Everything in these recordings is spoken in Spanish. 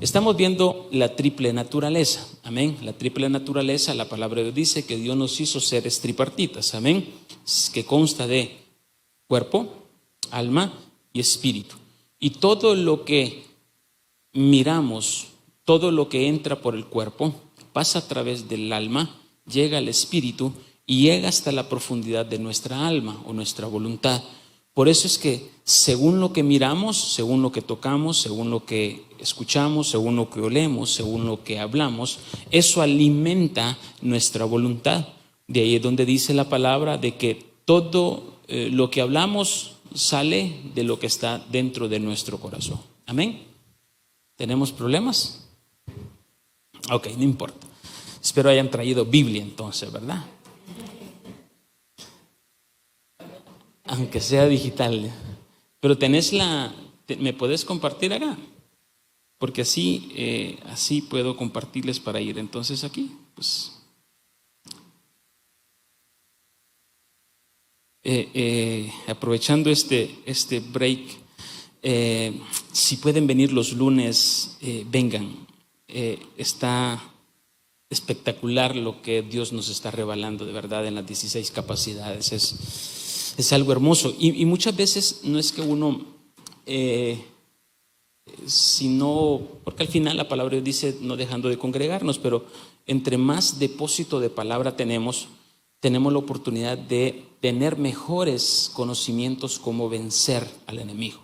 Estamos viendo la triple naturaleza, amén. La triple naturaleza, la palabra de Dios dice que Dios nos hizo seres tripartitas, amén, que consta de cuerpo, alma y espíritu. Y todo lo que miramos, todo lo que entra por el cuerpo, pasa a través del alma, llega al espíritu y llega hasta la profundidad de nuestra alma o nuestra voluntad. Por eso es que según lo que miramos, según lo que tocamos, según lo que escuchamos, según lo que olemos, según lo que hablamos, eso alimenta nuestra voluntad. De ahí es donde dice la palabra de que todo lo que hablamos sale de lo que está dentro de nuestro corazón. Amén. ¿Tenemos problemas? Ok, no importa. Espero hayan traído Biblia entonces, ¿verdad? Aunque sea digital. Pero ¿me puedes compartir acá? Porque así puedo compartirles para ir. Entonces aquí, pues, aprovechando este break, si pueden venir los lunes, vengan. Está espectacular lo que Dios nos está revelando de verdad en las 16 capacidades. Es algo hermoso. Y muchas veces no es que uno, sino, porque al final la palabra dice no dejando de congregarnos, pero entre más depósito de palabra tenemos la oportunidad de tener mejores conocimientos cómo vencer al enemigo.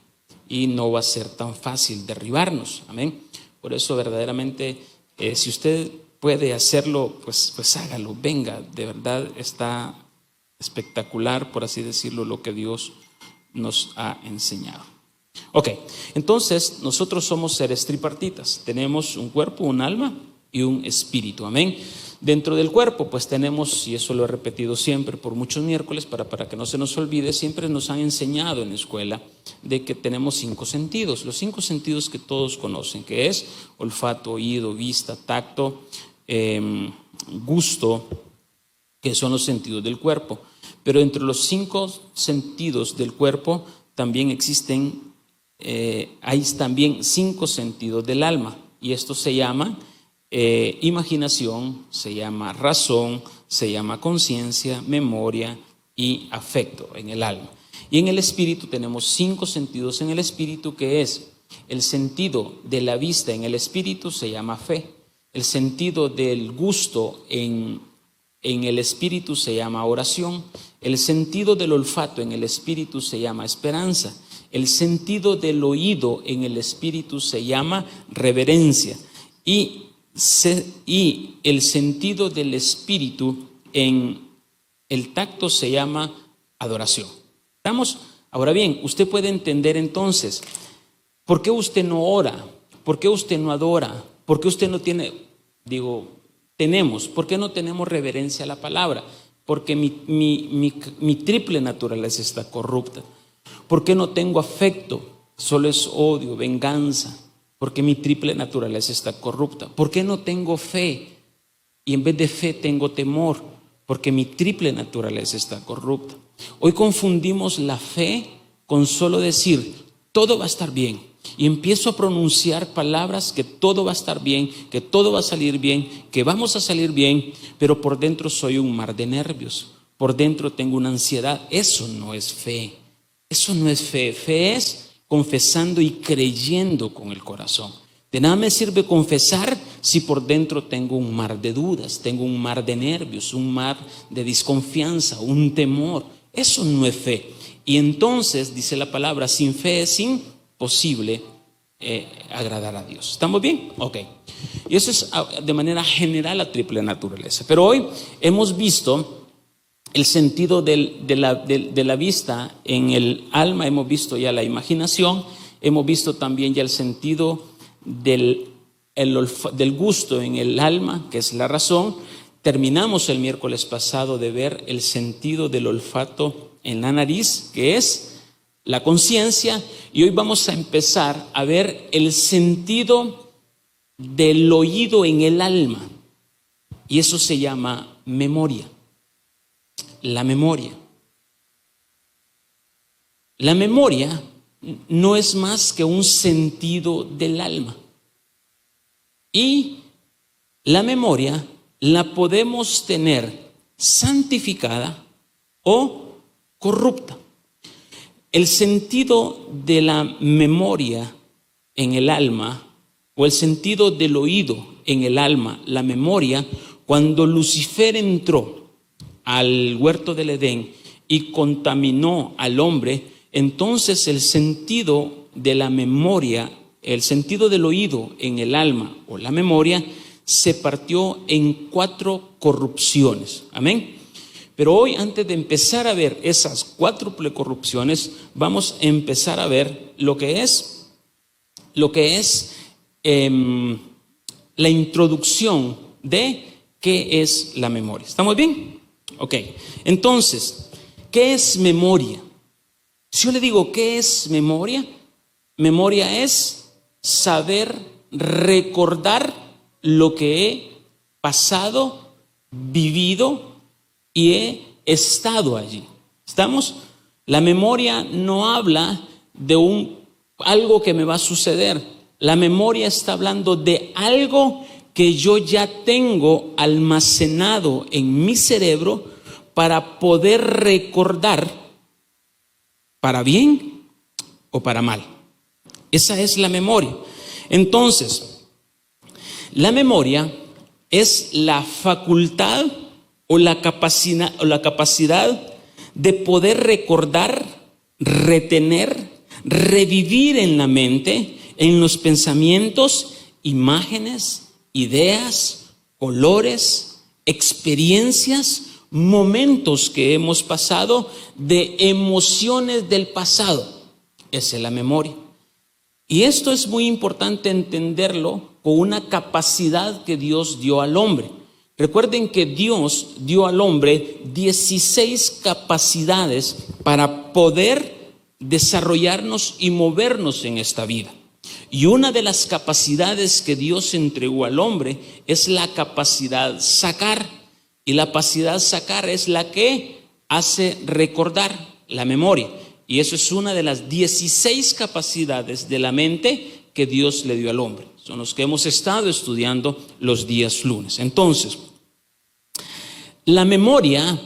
Y no va a ser tan fácil derribarnos. Amén. Por eso verdaderamente, si usted puede hacerlo, pues hágalo, venga. De verdad está espectacular, por así decirlo, lo que Dios nos ha enseñado. Ok, entonces nosotros somos seres tripartitas. Tenemos un cuerpo, un alma y un espíritu. Amén. Dentro del cuerpo pues tenemos, y eso lo he repetido siempre por muchos miércoles para que no se nos olvide, siempre nos han enseñado en la escuela de que tenemos 5 sentidos, los 5 sentidos que todos conocen, que es olfato, oído, vista, tacto, gusto, que son los sentidos del cuerpo. Pero entre los 5 sentidos del cuerpo también existen, hay también 5 sentidos del alma, y esto se llama imaginación, se llama razón, se llama conciencia, memoria y afecto en el alma. Y en el espíritu tenemos 5 sentidos en el espíritu, que es el sentido de la vista en el espíritu se llama fe, el sentido del gusto en el espíritu se llama oración, el sentido del olfato en el espíritu se llama esperanza, el sentido del oído en el espíritu se llama reverencia y el sentido del espíritu en el tacto se llama adoración. ¿Estamos? Ahora bien, usted puede entender entonces, ¿por qué usted no ora? ¿Por qué usted no adora? ¿Por qué usted no tiene, ¿por qué no tenemos reverencia a la palabra? Porque mi triple naturaleza está corrupta. ¿Por qué no tengo afecto? Solo es odio, venganza. Porque mi triple naturaleza está corrupta. ¿Por qué no tengo fe? Y en vez de fe tengo temor. Porque mi triple naturaleza está corrupta. Hoy confundimos la fe con solo decir, todo va a estar bien. Y empiezo a pronunciar palabras que todo va a estar bien, que todo va a salir bien, que vamos a salir bien, pero por dentro soy un mar de nervios. Por dentro tengo una ansiedad. Eso no es fe. Eso no es fe. Fe es confesando y creyendo con el corazón. De nada me sirve confesar si por dentro tengo un mar de dudas, tengo un mar de nervios, un mar de desconfianza, un temor. Eso no es fe. Y entonces, dice la palabra, sin fe es imposible agradar a Dios. ¿Estamos bien? Ok. Y eso es de manera general la triple naturaleza. Pero hoy hemos visto el sentido de la vista en el alma, hemos visto ya la imaginación, hemos visto también ya el sentido del gusto en el alma, que es la razón. Terminamos el miércoles pasado de ver el sentido del olfato en la nariz, que es la conciencia, y hoy vamos a empezar a ver el sentido del oído en el alma, y eso se llama memoria. La memoria. La memoria no es más que un sentido del alma. Y la memoria la podemos tener santificada o corrupta. El sentido de la memoria en el alma, o el sentido del oído en el alma, la memoria, cuando Lucifer entró al huerto del Edén y contaminó al hombre, entonces el sentido de la memoria, el sentido del oído en el alma o la memoria, se partió en 4 corrupciones. Amén. Pero hoy, antes de empezar a ver esas 4 corrupciones, vamos a empezar a ver lo que es la introducción de qué es la memoria. ¿Estamos bien? Ok. Entonces, ¿qué es memoria? Si yo le digo ¿qué es memoria? Memoria es saber recordar lo que he pasado, vivido y he estado allí. ¿Estamos? La memoria no habla de algo que me va a suceder. La memoria está hablando de algo que yo ya tengo almacenado en mi cerebro para poder recordar, para bien o para mal. Esa es la memoria. Entonces, la memoria es la facultad o la capacidad de poder recordar, retener, revivir en la mente, en los pensamientos, imágenes, ideas, colores, experiencias, momentos que hemos pasado, de emociones del pasado. Esa es la memoria. Y esto es muy importante entenderlo con una capacidad que Dios dio al hombre. Recuerden que Dios dio al hombre 16 capacidades para poder desarrollarnos y movernos en esta vida. Y una de las capacidades que Dios entregó al hombre es la capacidad sacar. Y la capacidad sacar es la que hace recordar, la memoria. Y eso es una de las 16 capacidades de la mente que Dios le dio al hombre. Son los que hemos estado estudiando los días lunes. Entonces, la memoria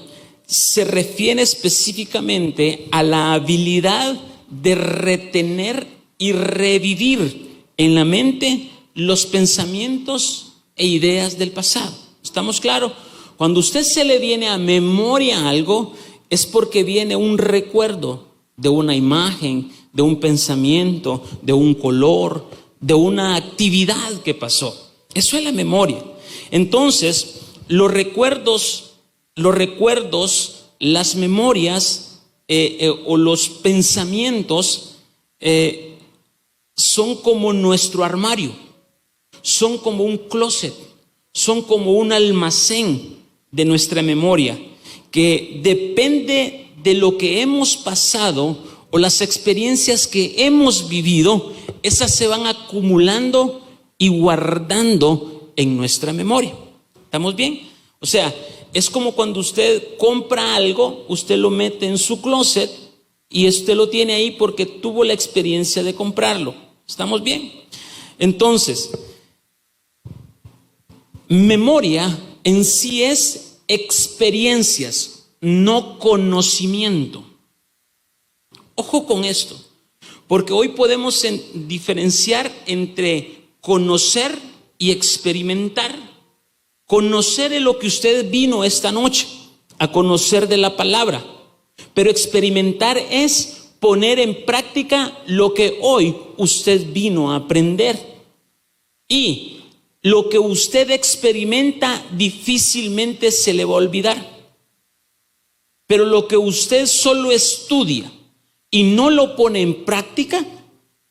se refiere específicamente a la habilidad de retener y revivir en la mente los pensamientos e ideas del pasado. ¿Estamos claros? Cuando a usted se le viene a memoria algo, es porque viene un recuerdo de una imagen, de un pensamiento, de un color, de una actividad que pasó. Eso es la memoria. Entonces, los recuerdos, las memorias o los pensamientos son como nuestro armario, son como un closet, son como un almacén de nuestra memoria, que depende de lo que hemos pasado o las experiencias que hemos vivido, esas se van acumulando y guardando en nuestra memoria. ¿Estamos bien? O sea, es como cuando usted compra algo, usted lo mete en su closet y usted lo tiene ahí porque tuvo la experiencia de comprarlo. ¿Estamos bien? Entonces, memoria en sí es experiencias, no conocimiento. Ojo con esto, porque hoy podemos diferenciar entre conocer y experimentar. Conocer es lo que usted vino esta noche a conocer de la palabra, pero experimentar es poner en práctica lo que hoy usted vino a aprender. Y lo que usted experimenta difícilmente se le va a olvidar. Pero lo que usted solo estudia y no lo pone en práctica,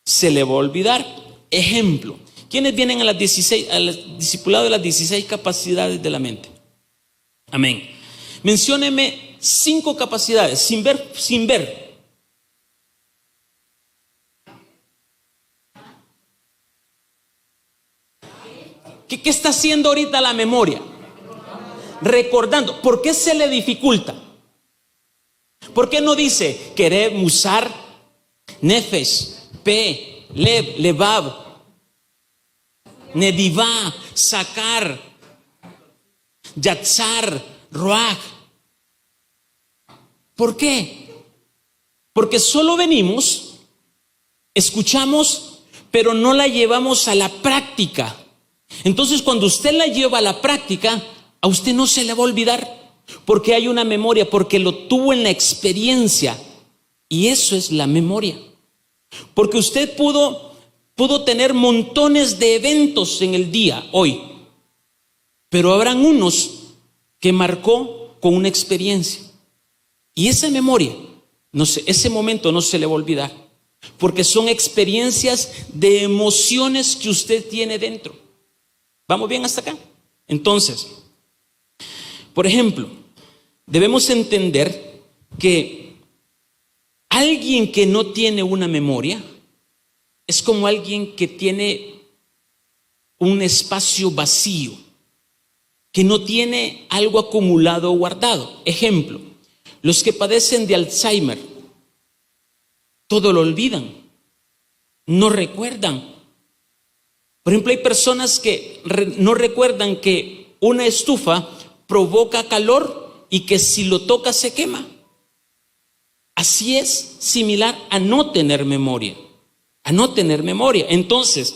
se le va a olvidar. Ejemplo, ¿quiénes vienen al discipulado de las 16 capacidades de la mente? Amén. Mencióneme 5 capacidades sin ver. ¿Qué está haciendo ahorita la memoria? Recordando. ¿Por qué se le dificulta? ¿Por qué no dice querer, musar, nefesh, pe, lev, lebab? Nedivá, Sacar, Yatzar, Roach. ¿Por qué? Porque solo venimos, escuchamos, pero no la llevamos a la práctica. Entonces, cuando usted la lleva a la práctica, a usted no se le va a olvidar, porque hay una memoria, porque lo tuvo en la experiencia. Y eso es la memoria. Porque usted pudo tener montones de eventos en el día, hoy, pero habrán unos que marcó con una experiencia. Y esa memoria, no sé, ese momento no se le va a olvidar, porque son experiencias de emociones que usted tiene dentro. ¿Vamos bien hasta acá? Entonces, por ejemplo, debemos entender que alguien que no tiene una memoria es como alguien que tiene un espacio vacío, que no tiene algo acumulado o guardado. Ejemplo, los que padecen de Alzheimer, todo lo olvidan, no recuerdan. Por ejemplo, hay personas que no recuerdan que una estufa provoca calor y que si lo toca se quema. Así es similar a no tener memoria, Entonces,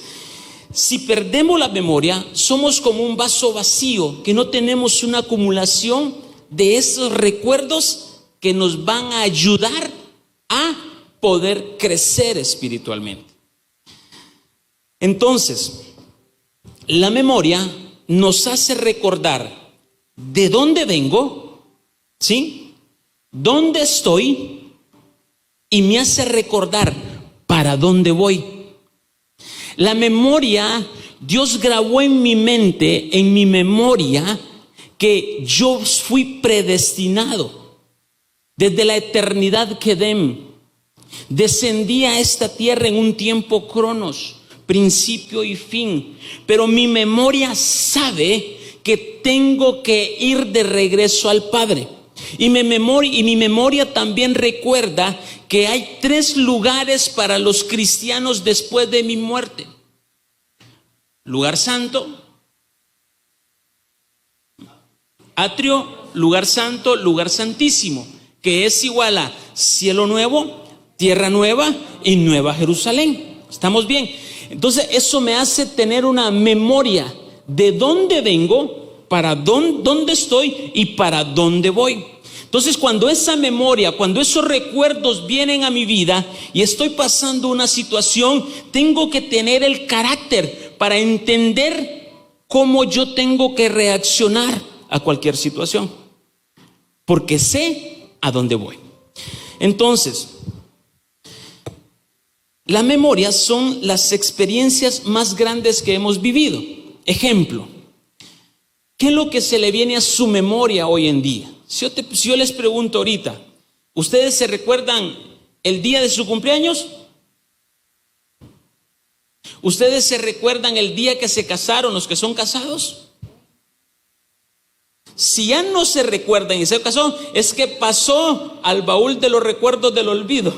si perdemos la memoria, somos como un vaso vacío, que no tenemos una acumulación de esos recuerdos que nos van a ayudar a poder crecer espiritualmente. Entonces, la memoria nos hace recordar de dónde vengo, ¿sí? ¿Dónde estoy? Y me hace recordar para dónde voy. La memoria, Dios grabó en mi mente, en mi memoria, que yo fui predestinado. Desde la eternidad que descendí a esta tierra en un tiempo cronos, principio y fin. Pero mi memoria sabe que tengo que ir de regreso al Padre. Y mi memoria también recuerda que hay 3 lugares para los cristianos después de mi muerte: lugar santo, atrio, lugar santo, lugar santísimo, que es igual a cielo nuevo, tierra nueva y nueva Jerusalén. ¿Estamos bien? Entonces eso me hace tener una memoria de dónde vengo, para dónde estoy y para dónde voy. Entonces, cuando esa memoria, cuando esos recuerdos vienen a mi vida y estoy pasando una situación, tengo que tener el carácter para entender cómo yo tengo que reaccionar a cualquier situación, porque sé a dónde voy. Entonces, la memoria son las experiencias más grandes que hemos vivido. Ejemplo, ¿qué es lo que se le viene a su memoria hoy en día? Si yo les pregunto ahorita, ¿ustedes se recuerdan el día de su cumpleaños? ¿Ustedes se recuerdan el día que se casaron, los que son casados? Si ya no se recuerdan y se casó, es que pasó al baúl de los recuerdos del olvido,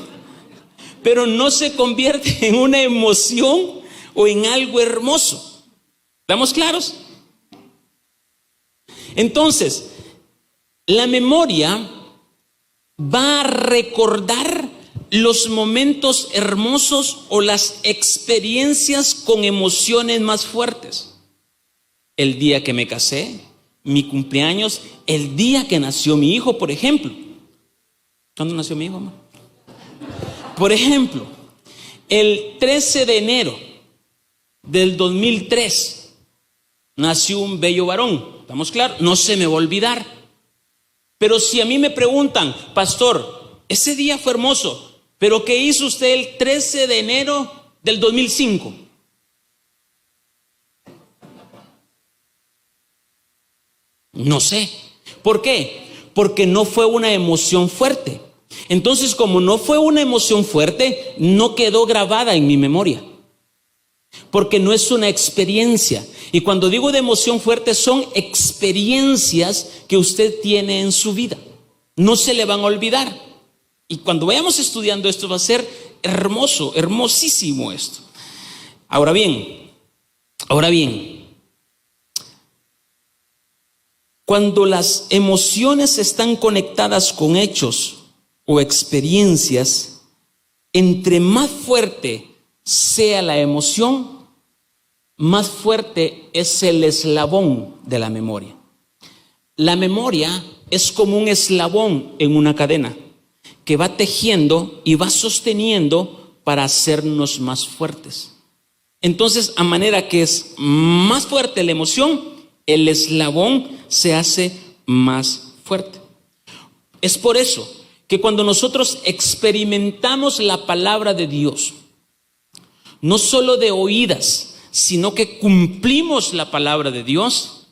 pero no se convierte en una emoción o en algo hermoso. ¿Estamos claros? Entonces, la memoria va a recordar los momentos hermosos o las experiencias con emociones más fuertes. El día que me casé, mi cumpleaños, el día que nació mi hijo, por ejemplo. ¿Cuándo nació mi hijo, amor? Por ejemplo, el 13 de enero del 2003 nació un bello varón. ¿Estamos claros? No se me va a olvidar. Pero si a mí me preguntan, pastor, ese día fue hermoso, pero ¿qué hizo usted el 13 de enero del 2005? No sé. ¿Por qué? Porque no fue una emoción fuerte. Entonces, como no fue una emoción fuerte, no quedó grabada en mi memoria, porque no es una experiencia. Y cuando digo de emoción fuerte, son experiencias que usted tiene en su vida. No se le van a olvidar. Y cuando vayamos estudiando esto va a ser hermoso, hermosísimo esto. Ahora bien, Ahora bien, cuando las emociones están conectadas con hechos o experiencias, entre más fuerte sea la emoción, más fuerte es el eslabón de la memoria. La memoria es como un eslabón en una cadena que va tejiendo y va sosteniendo para hacernos más fuertes. Entonces, a manera que es más fuerte la emoción, el eslabón se hace más fuerte. Es por eso que cuando nosotros experimentamos la palabra de Dios, no solo de oídas, sino que cumplimos la palabra de Dios,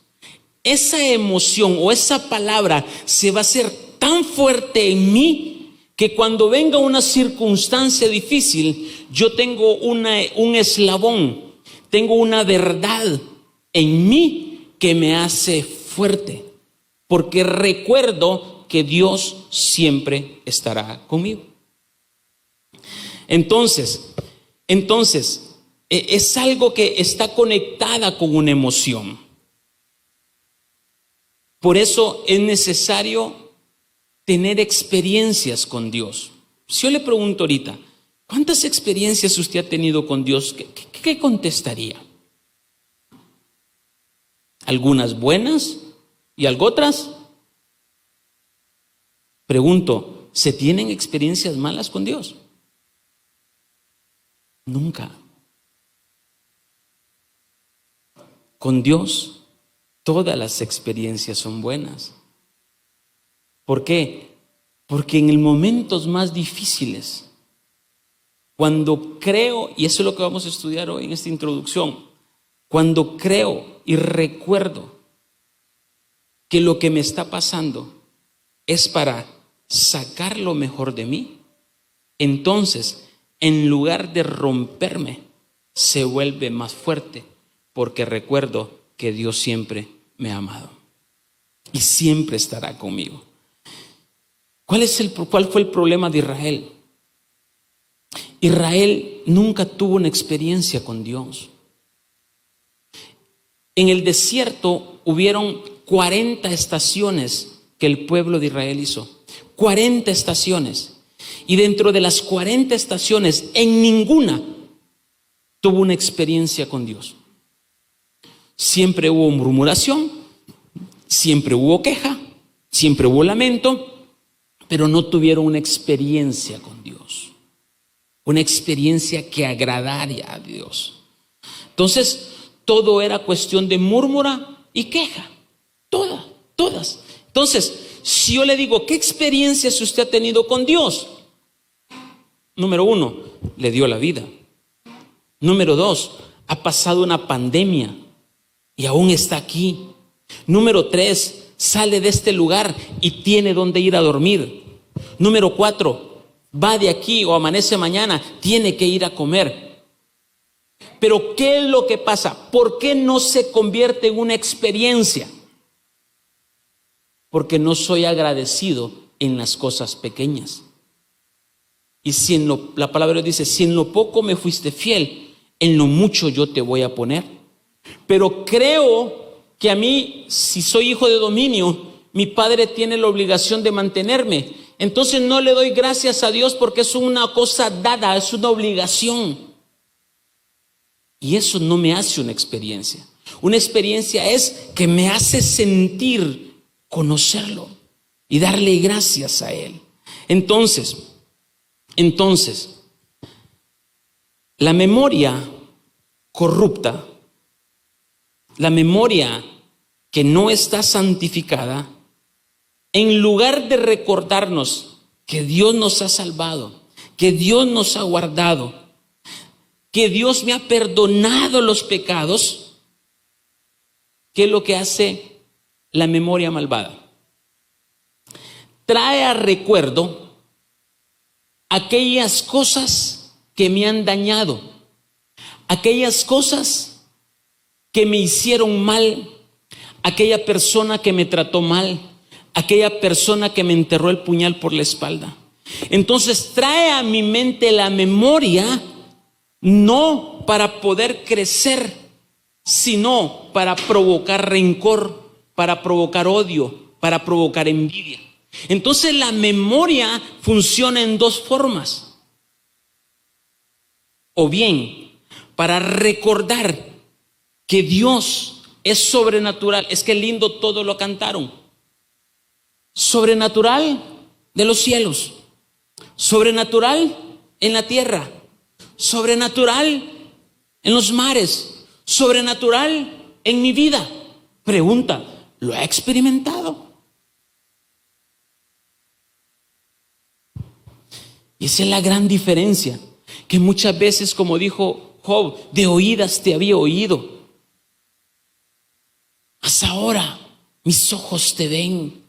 esa emoción o esa palabra se va a hacer tan fuerte en mí que cuando venga una circunstancia difícil, yo tengo un eslabón, tengo una verdad en mí que me hace fuerte, porque recuerdo que Dios siempre estará conmigo. Entonces, es algo que está conectada con una emoción. Por eso es necesario tener experiencias con Dios. Si yo le pregunto ahorita, ¿cuántas experiencias usted ha tenido con Dios? ¿Qué contestaría? ¿Algunas buenas y algo otras? Pregunto, ¿se tienen experiencias malas con Dios? Nunca. Con Dios, todas las experiencias son buenas. ¿Por qué? Porque en los momentos más difíciles, cuando creo, y eso es lo que vamos a estudiar hoy en esta introducción, cuando creo y recuerdo que lo que me está pasando es para sacar lo mejor de mí, entonces, en lugar de romperme, se vuelve más fuerte, porque recuerdo que Dios siempre me ha amado y siempre estará conmigo. ¿Cuál fue el problema de Israel? Israel nunca tuvo una experiencia con Dios. En el desierto hubieron 40 estaciones que el pueblo de Israel hizo. 40 estaciones. Y dentro de las 40 estaciones, en ninguna tuvo una experiencia con Dios. Siempre hubo murmuración, siempre hubo queja, siempre hubo lamento, pero no tuvieron una experiencia con Dios, una experiencia que agradara a Dios. Entonces, todo era cuestión de murmura y queja, todas. Entonces, si yo le digo, ¿qué experiencias usted ha tenido con Dios? Número 1, le dio la vida. Número 2, ha pasado una pandemia y aún está aquí. Número 3, sale de este lugar y tiene donde ir a dormir. Número 4, va de aquí o amanece mañana, tiene que ir a comer. Pero ¿qué es lo que pasa? ¿Por qué no se convierte en una experiencia? Porque no soy agradecido en las cosas pequeñas. Y si la palabra dice, si en lo poco me fuiste fiel, en lo mucho yo te voy a poner. Pero creo que a mí, si soy hijo de dominio, mi padre tiene la obligación de mantenerme. Entonces no le doy gracias a Dios porque es una cosa dada, es una obligación. Y eso no me hace una experiencia. Una experiencia es que me hace sentir, conocerlo y darle gracias a Él. Entonces, la memoria corrupta, la memoria que no está santificada, en lugar de recordarnos que Dios nos ha salvado, que Dios nos ha guardado, que Dios me ha perdonado los pecados, ¿qué es lo que hace la memoria malvada? Trae a recuerdo aquellas cosas que me han dañado, aquellas cosas que me hicieron mal, aquella persona que me trató mal, aquella persona que me enterró el puñal por la espalda. Entonces trae a mi mente la memoria, no para poder crecer, sino para provocar rencor, para provocar odio, para provocar envidia. Entonces la memoria funciona en dos formas. O bien, para recordar que Dios es sobrenatural. Es que lindo todo lo cantaron. Sobrenatural de los cielos, sobrenatural en la tierra, sobrenatural en los mares, sobrenatural en mi vida. Pregunta, ¿lo ha experimentado? Y esa es la gran diferencia, que muchas veces, como dijo Job, de oídas te había oído, hasta ahora mis ojos te ven.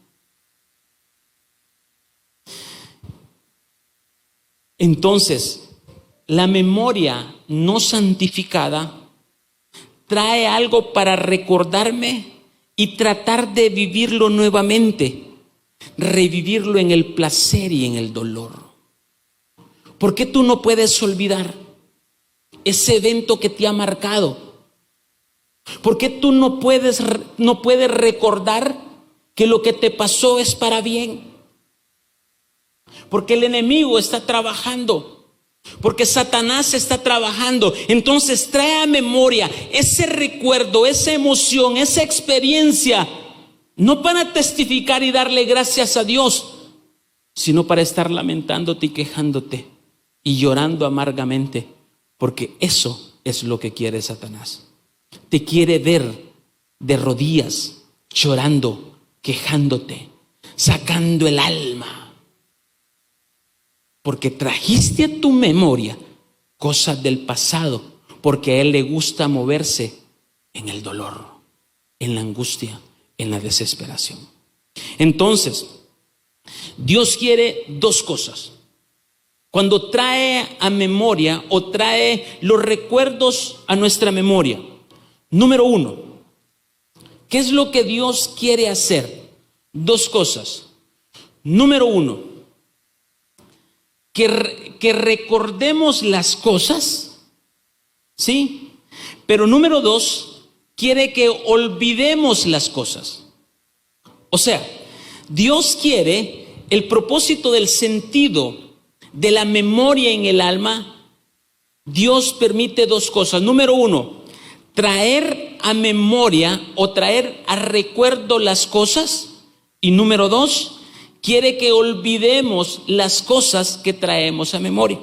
Entonces, la memoria no santificada trae algo para recordarme y tratar de vivirlo nuevamente, revivirlo en el placer y en el dolor. ¿Por qué tú no puedes olvidar ese evento que te ha marcado? ¿Por qué tú no puedes recordar que lo que te pasó es para bien? Porque el enemigo está trabajando, porque Satanás está trabajando. Entonces trae a memoria ese recuerdo, esa emoción, esa experiencia, no para testificar y darle gracias a Dios, sino para estar lamentándote y quejándote y llorando amargamente, porque eso es lo que quiere Satanás. Te quiere ver de rodillas, llorando, quejándote, sacando el alma, porque trajiste a tu memoria cosas del pasado, porque a él le gusta moverse en el dolor, en la angustia, en la desesperación. Entonces, Dios quiere dos cosas. Cuando trae a memoria o trae los recuerdos a nuestra memoria. Número uno, ¿qué es lo que Dios quiere hacer? Dos cosas. Número uno, que recordemos las cosas, ¿sí? Pero número dos, quiere que olvidemos las cosas. O sea, Dios quiere el propósito del sentido de la memoria en el alma. Dios permite dos cosas. Número uno, traer a memoria o traer a recuerdo las cosas. Y número dos, quiere que olvidemos las cosas que traemos a memoria.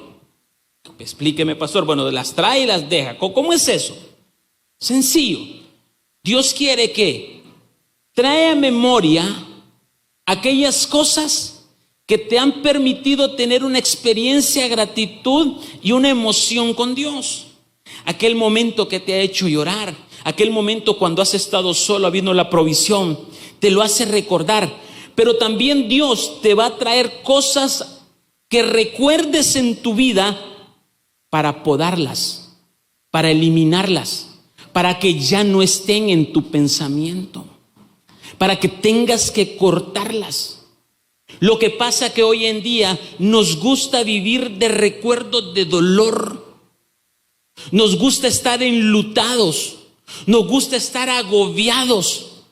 Explíqueme, pastor. Bueno, las trae y las deja. ¿Cómo es eso? Sencillo. Dios quiere que trae a memoria aquellas cosas que te han permitido tener una experiencia de gratitud y una emoción con Dios. Aquel momento que te ha hecho llorar, aquel momento cuando has estado solo, habiendo la provisión, te lo hace recordar. Pero también Dios te va a traer cosas que recuerdes en tu vida para podarlas, para eliminarlas, para que ya no estén en tu pensamiento, para que tengas que cortarlas. Lo que pasa que hoy en día nos gusta vivir de recuerdos de dolor. Nos gusta estar enlutados, nos gusta estar agobiados,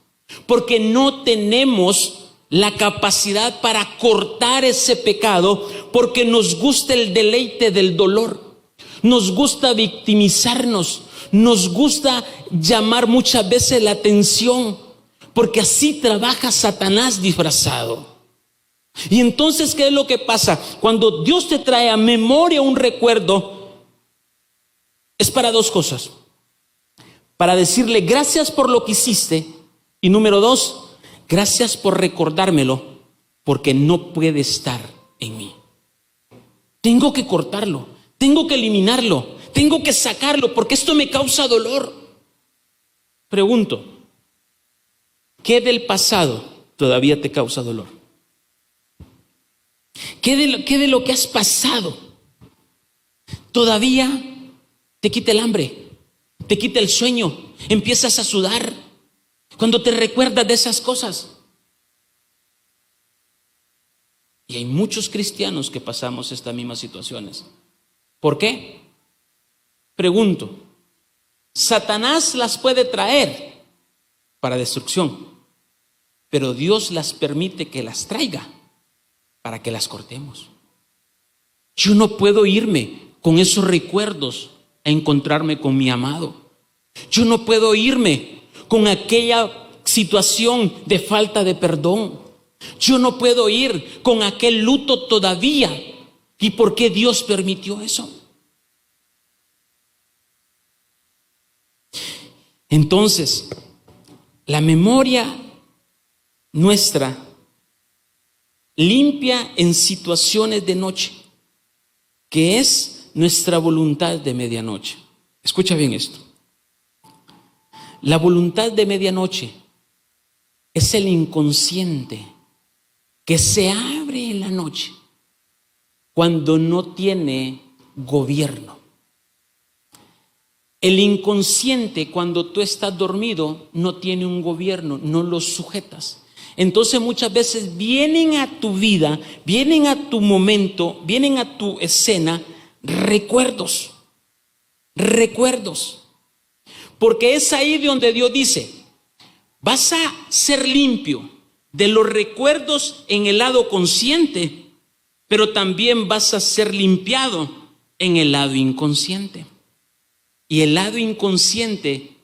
porque no tenemos la capacidad para cortar ese pecado, porque nos gusta el deleite del dolor, nos gusta victimizarnos, nos gusta llamar muchas veces la atención, porque así trabaja Satanás disfrazado. Y entonces, ¿qué es lo que pasa? Cuando Dios te trae a memoria un recuerdo, es para dos cosas: para decirle gracias por lo que hiciste, y número dos, gracias por recordármelo, porque no puede estar en mí. Tengo que cortarlo, tengo que eliminarlo, tengo que sacarlo, porque esto me causa dolor. Pregunto, ¿qué del pasado todavía te causa dolor? ¿Qué de lo que has pasado todavía te quita el hambre, te quita el sueño, empiezas a sudar cuando te recuerdas de esas cosas? Y hay muchos cristianos que pasamos estas mismas situaciones. ¿Por qué? Pregunto, Satanás las puede traer para destrucción, pero Dios las permite que las traiga para que las cortemos. Yo no puedo irme con esos recuerdos a encontrarme con mi amado. Yo no puedo irme con aquella situación de falta de perdón. Yo no puedo ir con aquel luto todavía. ¿Y por qué Dios permitió eso? Entonces, la memoria nuestra limpia en situaciones de noche, que es nuestra voluntad de medianoche. Escucha bien esto. La voluntad de medianoche es el inconsciente que se abre en la noche cuando no tiene gobierno. El inconsciente, cuando tú estás dormido, no tiene un gobierno, no lo sujetas. Entonces muchas veces vienen a tu vida, vienen a tu momento, vienen a tu escena recuerdos. Porque es ahí donde Dios dice, vas a ser limpio de los recuerdos en el lado consciente, pero también vas a ser limpiado en el lado inconsciente. Y el lado inconsciente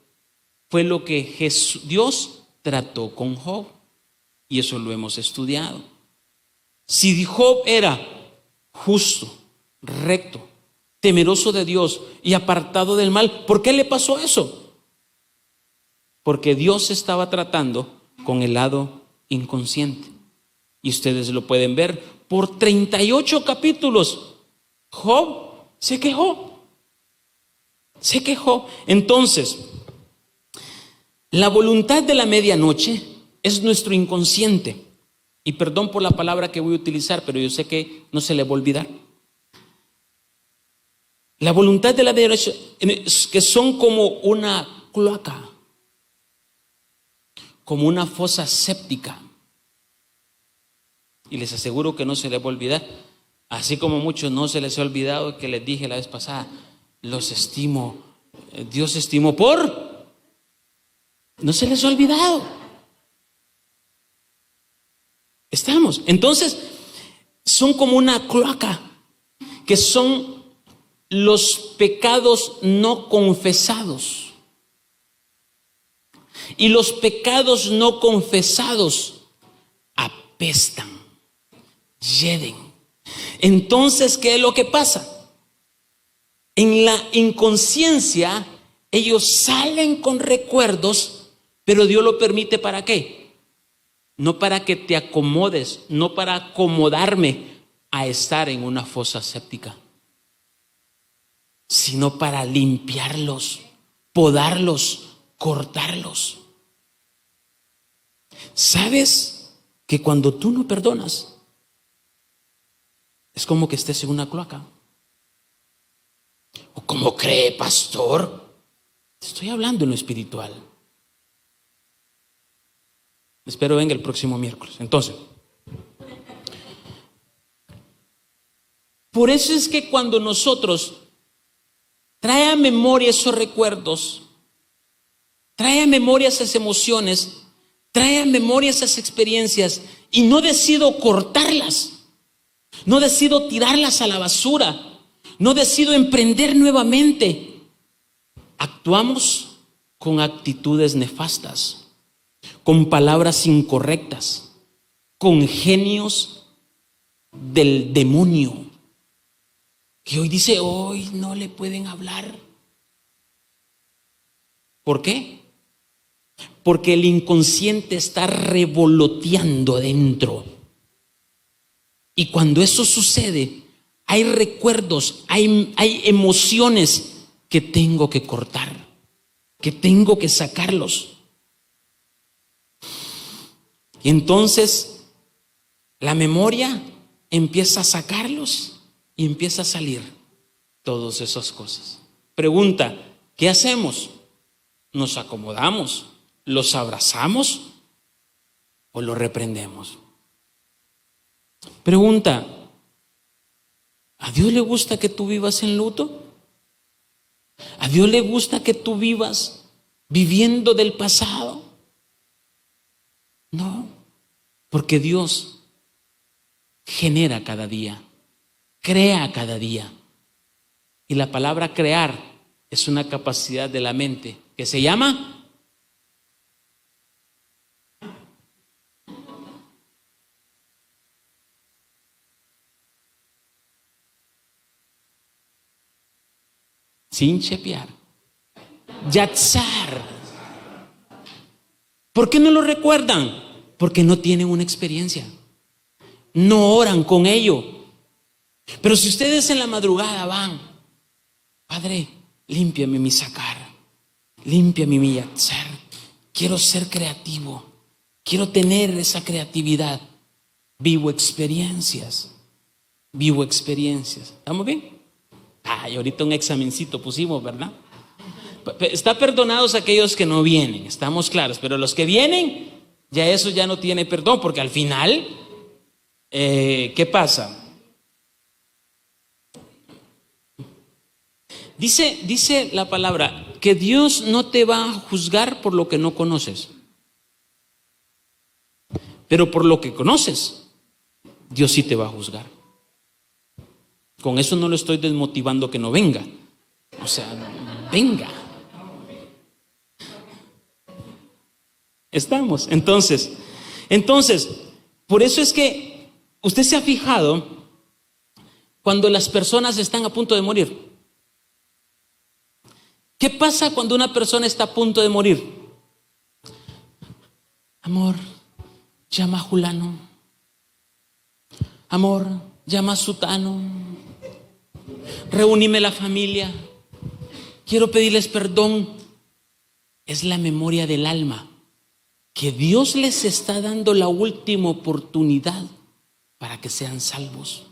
fue lo que Dios trató con Job. Y eso lo hemos estudiado. Si Job era justo, recto, temeroso de Dios y apartado del mal, ¿por qué le pasó eso? Porque Dios estaba tratando con el lado inconsciente. Y ustedes lo pueden ver, por 38 capítulos, Job se quejó. Entonces, la voluntad de la medianoche es nuestro inconsciente. Y perdón por la palabra que voy a utilizar, pero yo sé que no se le va a olvidar. La voluntad de la medianoche, que son como una cloaca, como una fosa séptica. Y les aseguro que no se les va a olvidar. Así como muchos no se les ha olvidado que les dije la vez pasada, los estimo, Dios estimó por, no se les ha olvidado. Estamos, entonces, son como una cloaca, que son los pecados no confesados. Y los pecados no confesados apestan, hieden. Entonces, ¿qué es lo que pasa? En la inconsciencia, ellos salen con recuerdos, pero Dios lo permite ¿para qué? No para que te acomodes, no para acomodarme a estar en una fosa séptica, sino para limpiarlos, podarlos, cortarlos. ¿Sabes que cuando tú no perdonas, es como que estés en una cloaca? ¿O cómo cree, pastor? Estoy hablando en lo espiritual. Espero venga el próximo miércoles. Entonces, por eso es que cuando nosotros trae a memoria esos recuerdos, trae a memoria esas emociones, trae a memoria esas experiencias y no decido cortarlas, no decido tirarlas a la basura, no decido emprender nuevamente, actuamos con actitudes nefastas, con palabras incorrectas, con genios del demonio, que hoy dice, hoy no le pueden hablar. ¿Por qué? Porque el inconsciente está revoloteando dentro. Y cuando eso sucede, hay recuerdos, hay emociones que tengo que cortar, que tengo que sacarlos. Y entonces la memoria empieza a sacarlos y empieza a salir todas esas cosas. Pregunta, ¿qué hacemos? ¿Nos acomodamos? ¿Los abrazamos? ¿O los reprendemos? Pregunta, ¿a Dios le gusta que tú vivas en luto? ¿A Dios le gusta que tú vivas viviendo del pasado? No, porque Dios genera cada día, crea cada día. Y la palabra crear es una capacidad de la mente que se llama sin chepear, yatzar. ¿Por qué no lo recuerdan? Porque no tienen una experiencia, no oran con ello. Pero si ustedes en la madrugada van, Padre, límpiame mi sacar, límpiame mi yatzar, quiero ser creativo, quiero tener esa creatividad, vivo experiencias, ¿estamos bien? Ay, ahorita un examencito pusimos, ¿verdad? Está perdonados aquellos que no vienen, estamos claros, pero los que vienen, ya eso ya no tiene perdón, porque al final, ¿qué pasa? Dice la palabra que Dios no te va a juzgar por lo que no conoces, pero por lo que conoces, Dios sí te va a juzgar. Con eso no lo estoy desmotivando que no venga, o sea, venga. Estamos, entonces, por eso es que usted se ha fijado cuando las personas están a punto de morir. ¿Qué pasa cuando una persona está a punto de morir? Amor, llama a Julano. Amor, llama a Sutano. Reúnime la familia. Quiero pedirles perdón. Es la memoria del alma, que Dios les está dando la última oportunidad para que sean salvos.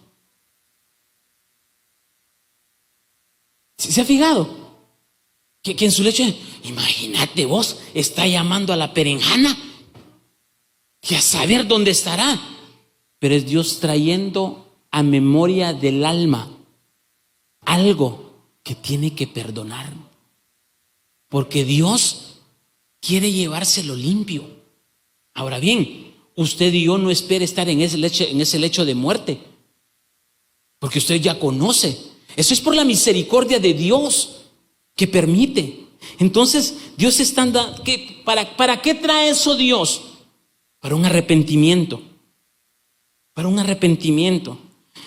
¿Se ha fijado? Que en su lecho, imagínate vos, está llamando a la perenjana, que a saber dónde estará, pero es Dios trayendo a memoria del alma algo que tiene que perdonar, porque Dios quiere llevárselo limpio. Ahora bien, usted y yo no espere estar en ese lecho de muerte, porque usted ya conoce. Eso es por la misericordia de Dios que permite. Entonces, Dios está dando, ¿para qué trae eso Dios? Para un arrepentimiento. Para un arrepentimiento.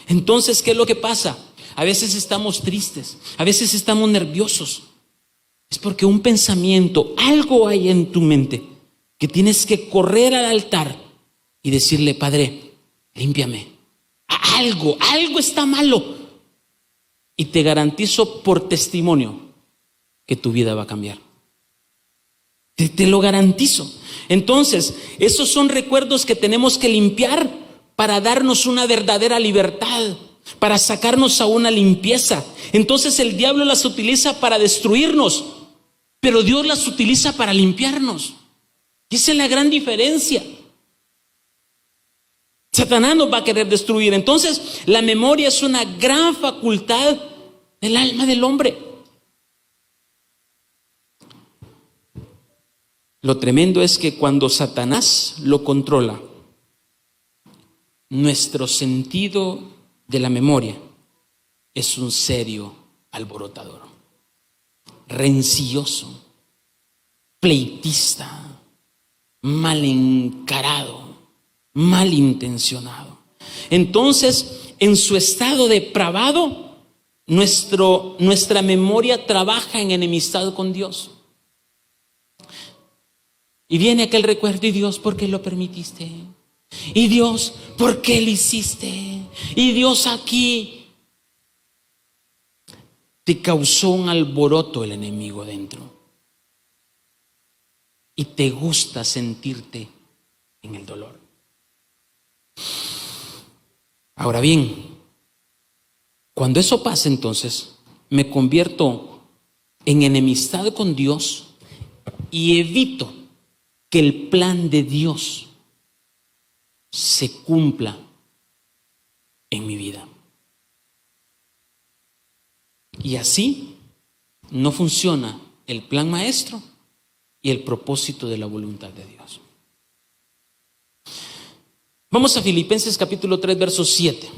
Entonces, ¿qué es lo que pasa? A veces estamos tristes, a veces estamos nerviosos. Es porque un pensamiento, algo hay en tu mente que tienes que correr al altar y decirle: Padre, límpiame. Algo está malo. Y te garantizo por testimonio que tu vida va a cambiar. Te lo garantizo. Entonces, esos son recuerdos que tenemos que limpiar para darnos una verdadera libertad, para sacarnos a una limpieza. Entonces el diablo las utiliza para destruirnos, pero Dios las utiliza para limpiarnos. Y esa es la gran diferencia. Satanás nos va a querer destruir. Entonces, la memoria es una gran facultad del alma del hombre. Lo tremendo es que cuando Satanás lo controla, nuestro sentido de la memoria es un serio alborotador, rencilloso, pleitista, mal encarado, malintencionado. Entonces, en su estado depravado, nuestra memoria trabaja en enemistad con Dios. Y viene aquel recuerdo: y Dios, ¿por qué lo permitiste? Y Dios, ¿por qué lo hiciste? Y Dios, aquí te causó un alboroto el enemigo dentro. Y te gusta sentirte en el dolor. Ahora bien, cuando eso pasa, entonces me convierto en enemistad con Dios y evito que el plan de Dios se cumpla en mi vida. Y así no funciona el plan maestro y el propósito de la voluntad de Dios. Vamos a Filipenses capítulo 3, verso 7.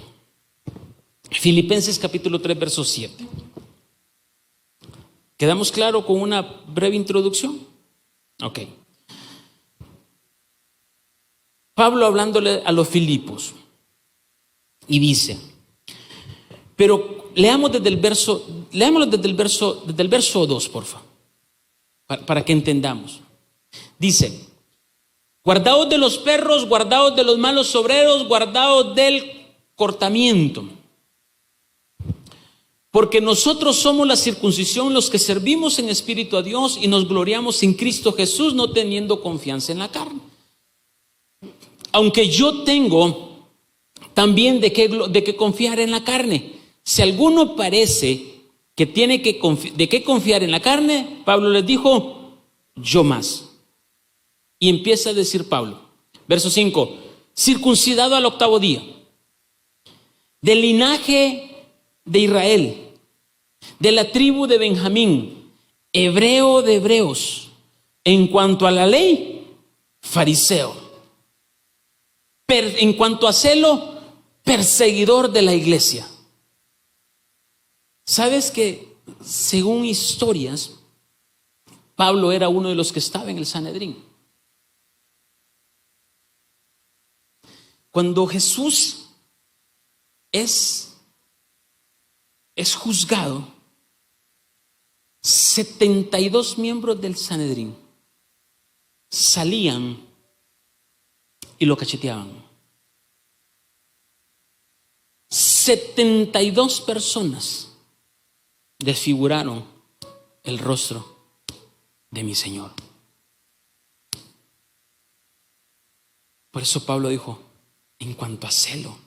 Filipenses capítulo 3, verso 7. ¿Quedamos claro con una breve introducción? Ok. Pablo hablándole a los Filipos y dice, pero leámoslo desde el verso 2, por favor, para que entendamos. Dice, guardaos de los perros, guardaos de los malos obreros, guardaos del cortamiento. Porque nosotros somos la circuncisión, los que servimos en espíritu a Dios y nos gloriamos en Cristo Jesús, no teniendo confianza en la carne. Aunque yo tengo también de qué confiar en la carne. Si alguno parece que tiene de qué confiar en la carne, Pablo les dijo, yo más. Y empieza a decir Pablo, verso 5, circuncidado al 8º día, del linaje de Israel, de la tribu de Benjamín, hebreo de hebreos, en cuanto a la ley, fariseo, en cuanto a celo, perseguidor de la iglesia. ¿Sabes que según historias, Pablo era uno de los que estaba en el Sanedrín? Cuando Jesús es juzgado, 72 miembros del Sanedrín salían y lo cacheteaban. 72 personas desfiguraron el rostro de mi Señor. Por eso Pablo dijo, en cuanto a celo,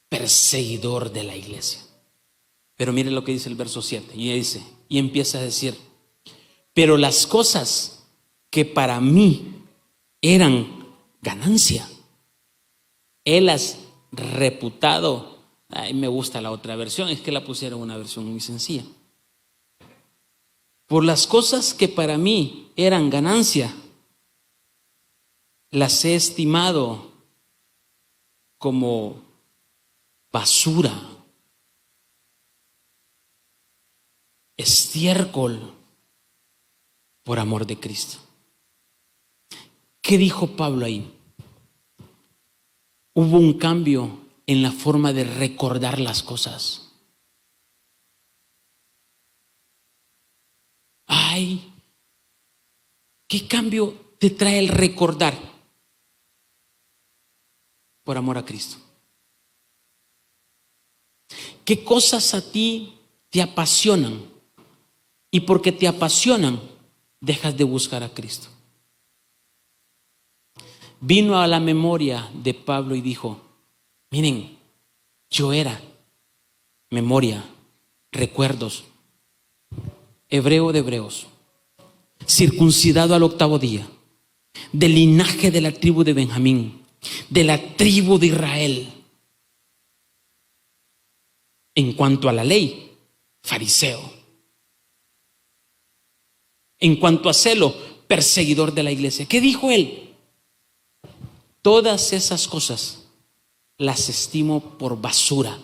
perseguidor de la iglesia. Pero mire lo que dice el verso 7, y empieza a decir, pero las cosas que para mí eran ganancia, él las reputado, me gusta la otra versión, es que la pusieron una versión muy sencilla. Por las cosas que para mí eran ganancia, las he estimado como basura, estiércol, por amor de Cristo. ¿Qué dijo Pablo ahí? Hubo un cambio en la forma de recordar las cosas. Ay, ¿qué cambio te trae el recordar? Por amor a Cristo. ¿Qué cosas a ti te apasionan? Y porque te apasionan, dejas de buscar a Cristo. Vino a la memoria de Pablo y dijo, miren, yo era memoria, recuerdos, hebreo de hebreos, circuncidado al 8º día, del linaje de la tribu de Benjamín, de la tribu de Israel. En cuanto a la ley, fariseo. En cuanto a celo, perseguidor de la iglesia. ¿Qué dijo él? Todas esas cosas las estimo por basura,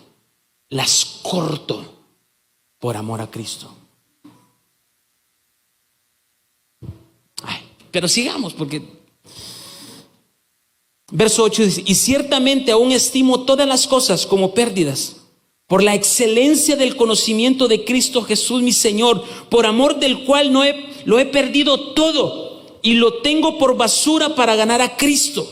las corto por amor a Cristo. Pero sigamos, porque verso 8 dice, y ciertamente aún estimo todas las cosas como pérdidas por la excelencia del conocimiento de Cristo Jesús mi Señor, por amor del cual lo he perdido todo y lo tengo por basura para ganar a Cristo.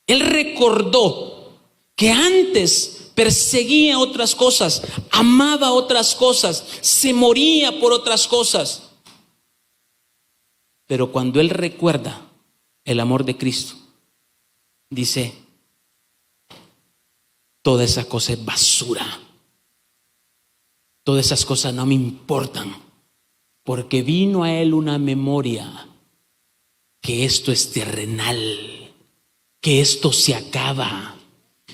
Él recordó que antes perseguía otras cosas, amaba otras cosas, se moría por otras cosas. Pero cuando él recuerda el amor de Cristo, dice, toda esa cosa es basura. Todas esas cosas no me importan, porque vino a él una memoria que esto es terrenal, que esto se acaba,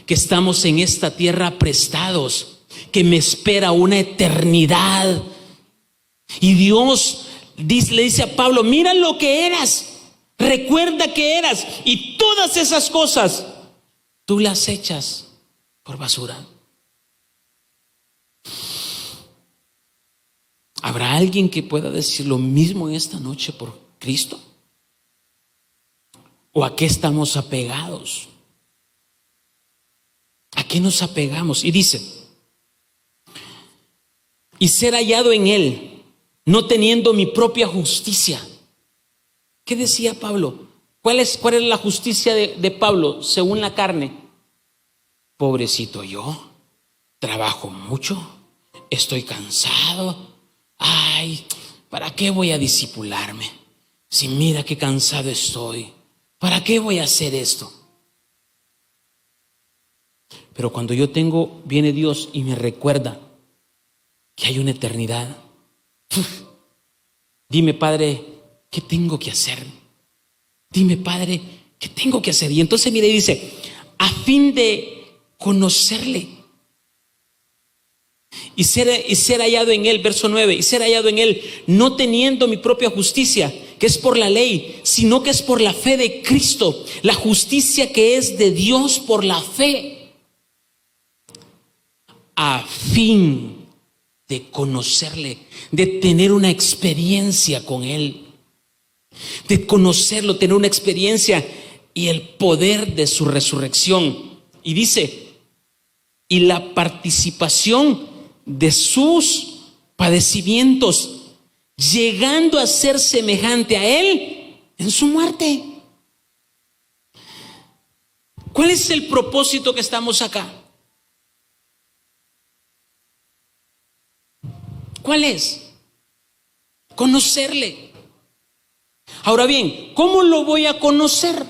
que estamos en esta tierra prestados, que me espera una eternidad. Y Dios le dice a Pablo: mira lo que eras, recuerda que eras, y todas esas cosas tú las echas por basura. ¿Habrá alguien que pueda decir lo mismo en esta noche por Cristo? ¿O a qué estamos apegados? ¿A qué nos apegamos? Y dice: y ser hallado en Él, no teniendo mi propia justicia. ¿Qué decía Pablo? ¿Cuál es la justicia de Pablo según la carne? Pobrecito yo, trabajo mucho, estoy cansado. Ay, ¿para qué voy a discipularme? Si mira qué cansado estoy, ¿para qué voy a hacer esto? Pero cuando viene Dios y me recuerda que hay una eternidad. Dime, Padre, ¿qué tengo que hacer? Dime, Padre, ¿qué tengo que hacer? Y entonces mire, dice: a fin de conocerle y ser hallado en Él, verso 9, y ser hallado en Él, no teniendo mi propia justicia, que es por la ley, sino que es por la fe de Cristo, la justicia que es de Dios por la fe, a fin de conocerle, de tener una experiencia con Él, de conocerlo, tener una experiencia y el poder de su resurrección. Y dice: y la participación de sus padecimientos, llegando a ser semejante a Él en su muerte. ¿Cuál es el propósito que estamos acá? ¿Cuál es? Conocerle. Ahora bien, ¿cómo lo voy a conocer?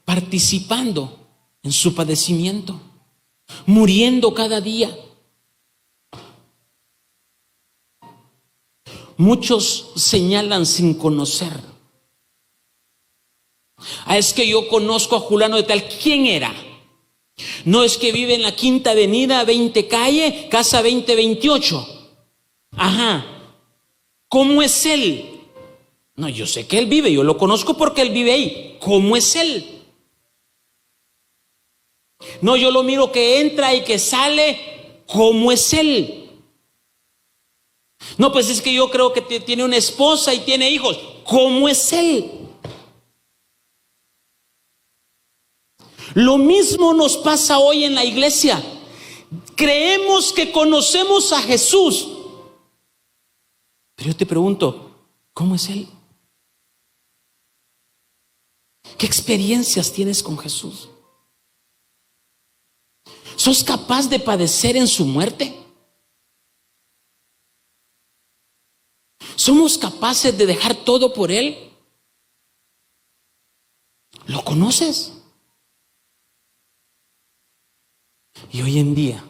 Participando en su padecimiento, muriendo cada día. Muchos señalan sin conocer. Es que yo conozco a Julano de tal. ¿Quién era? No, es que vive en la Quinta Avenida, 20 calle, casa 2028. Ajá. ¿Cómo es él? No, yo sé que él vive, yo lo conozco porque él vive ahí. ¿Cómo es él? No, yo lo miro que entra y que sale. ¿Cómo es él? No, pues es que yo creo que tiene una esposa y tiene hijos. ¿Cómo es él? Lo mismo nos pasa hoy en la iglesia. Creemos que conocemos a Jesús, pero yo te pregunto, ¿cómo es Él? ¿Qué experiencias tienes con Jesús? ¿Sos capaz de padecer en su muerte? ¿Somos capaces de dejar todo por Él? ¿Lo conoces? Y hoy en día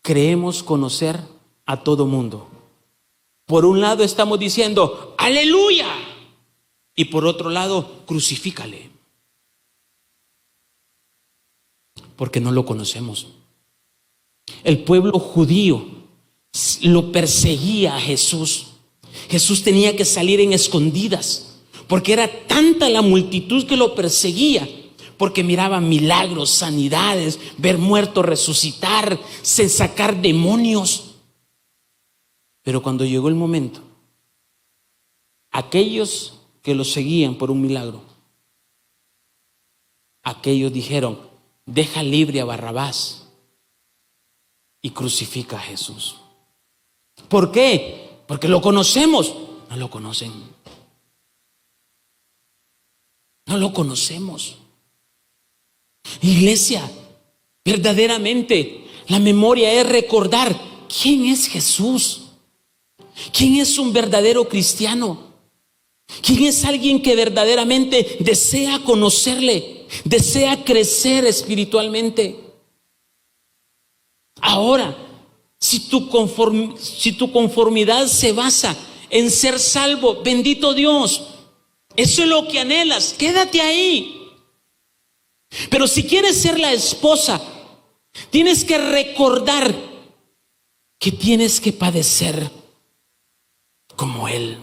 creemos conocer a todo mundo. Por un lado estamos diciendo aleluya, y por otro lado crucifícale, porque no lo conocemos. El pueblo judío lo perseguía a Jesús. Jesús tenía que salir en escondidas porque era tanta la multitud que lo perseguía, porque miraba milagros, sanidades, ver muertos resucitar, sacar demonios. Pero cuando llegó el momento, aquellos que lo seguían por un milagro, aquellos dijeron: deja libre a Barrabás y crucifica a Jesús. ¿Por qué? Porque lo conocemos. No lo conocen. No lo conocemos. Iglesia, verdaderamente la memoria es recordar quién es Jesús, quién es un verdadero cristiano, quién es alguien que verdaderamente desea conocerle, desea crecer espiritualmente. Ahora, si tu conformidad se basa en ser salvo, bendito Dios, eso es lo que anhelas, quédate ahí. Pero si quieres ser la esposa, tienes que recordar que tienes que padecer como Él.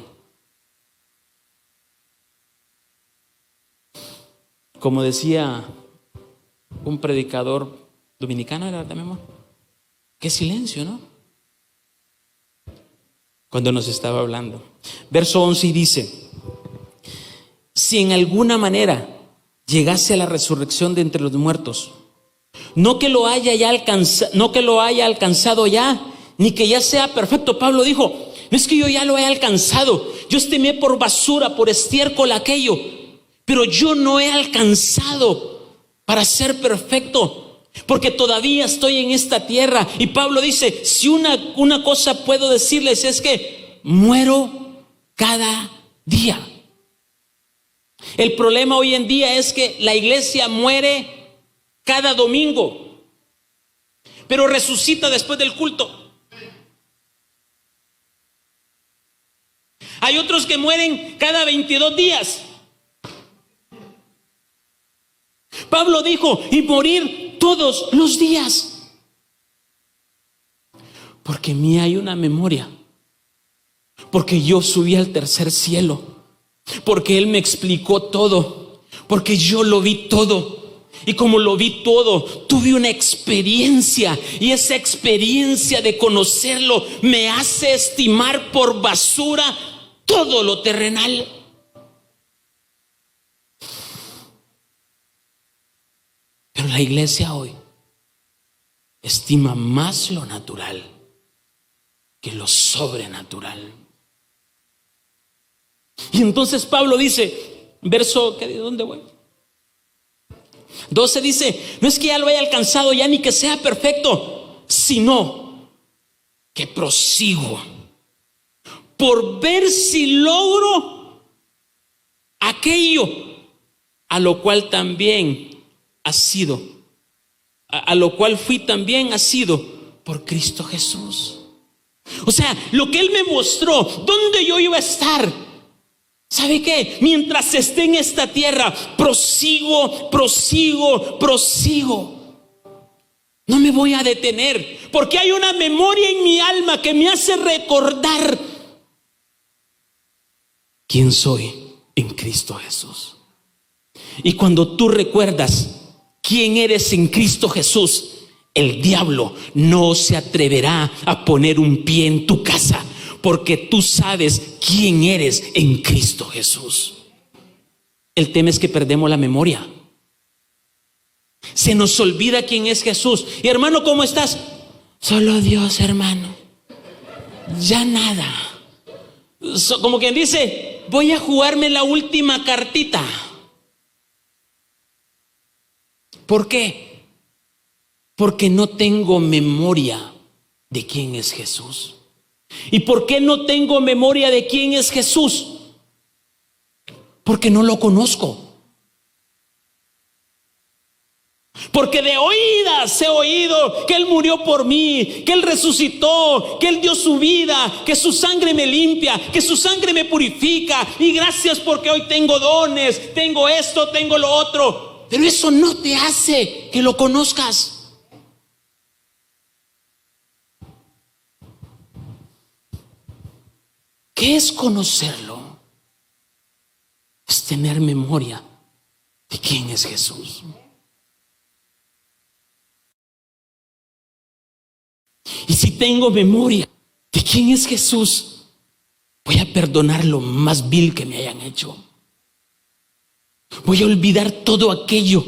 Como decía un predicador dominicano, ¿era también, amor? Qué silencio, ¿no? Cuando nos estaba hablando. Verso 11 dice: si en alguna manera llegase a la resurrección de entre los muertos, no que lo haya alcanzado ya, ni que ya sea perfecto. Pablo dijo: no es que yo ya lo he alcanzado, yo estimé por basura, por estiércol aquello, pero yo no he alcanzado para ser perfecto, porque todavía estoy en esta tierra. Y Pablo dice: si una cosa puedo decirles, es que muero cada día. El problema hoy en día es que la iglesia muere cada domingo, pero resucita después del culto. Hay otros que mueren cada 22 días. Pablo dijo: y morir todos los días. Porque en mí hay una memoria. Porque yo subí al tercer cielo. Porque Él me explicó todo. Porque yo lo vi todo. Y como lo vi todo, tuve una experiencia. Y esa experiencia de conocerlo me hace estimar por basura todo lo terrenal. Pero la iglesia hoy estima más lo natural que lo sobrenatural. Y entonces Pablo dice, verso, ¿de dónde voy? 12 dice: no es que ya lo haya alcanzado ya, ni que sea perfecto, sino que prosigo por ver si logro aquello a lo cual también a lo cual fui también asido por Cristo Jesús. O sea, lo que Él me mostró, dónde yo iba a estar. ¿Sabe qué? Mientras esté en esta tierra, prosigo. No me voy a detener, porque hay una memoria en mi alma que me hace recordar quién soy en Cristo Jesús. Y cuando tú recuerdas quién eres en Cristo Jesús, el diablo no se atreverá a poner un pie en tu casa, porque tú sabes quién eres en Cristo Jesús. El tema es que perdemos la memoria. Se nos olvida quién es Jesús. Y hermano, ¿cómo estás? Solo Dios, hermano. Ya nada. Como quien dice, voy a jugarme la última cartita. ¿Por qué? Porque no tengo memoria de quién es Jesús. ¿Y por qué no tengo memoria de quién es Jesús? Porque no lo conozco. Porque de oídas he oído que Él murió por mí, que Él resucitó, que Él dio su vida, que su sangre me limpia, que su sangre me purifica. Y gracias porque hoy tengo dones, tengo esto, tengo lo otro. Pero eso no te hace que lo conozcas. ¿Qué es conocerlo? Es tener memoria de quién es Jesús. Y si tengo memoria de quién es Jesús, voy a perdonar lo más vil que me hayan hecho. Voy a olvidar todo aquello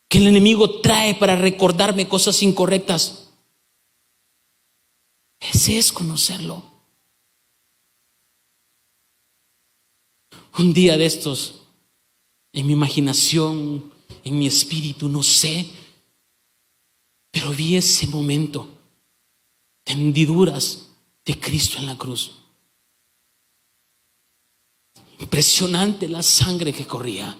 que el enemigo trae para recordarme cosas incorrectas. Ese es conocerlo. Un día de estos, en mi imaginación, en mi espíritu, no sé, pero vi ese momento de hendiduras de Cristo en la cruz. Impresionante la sangre que corría.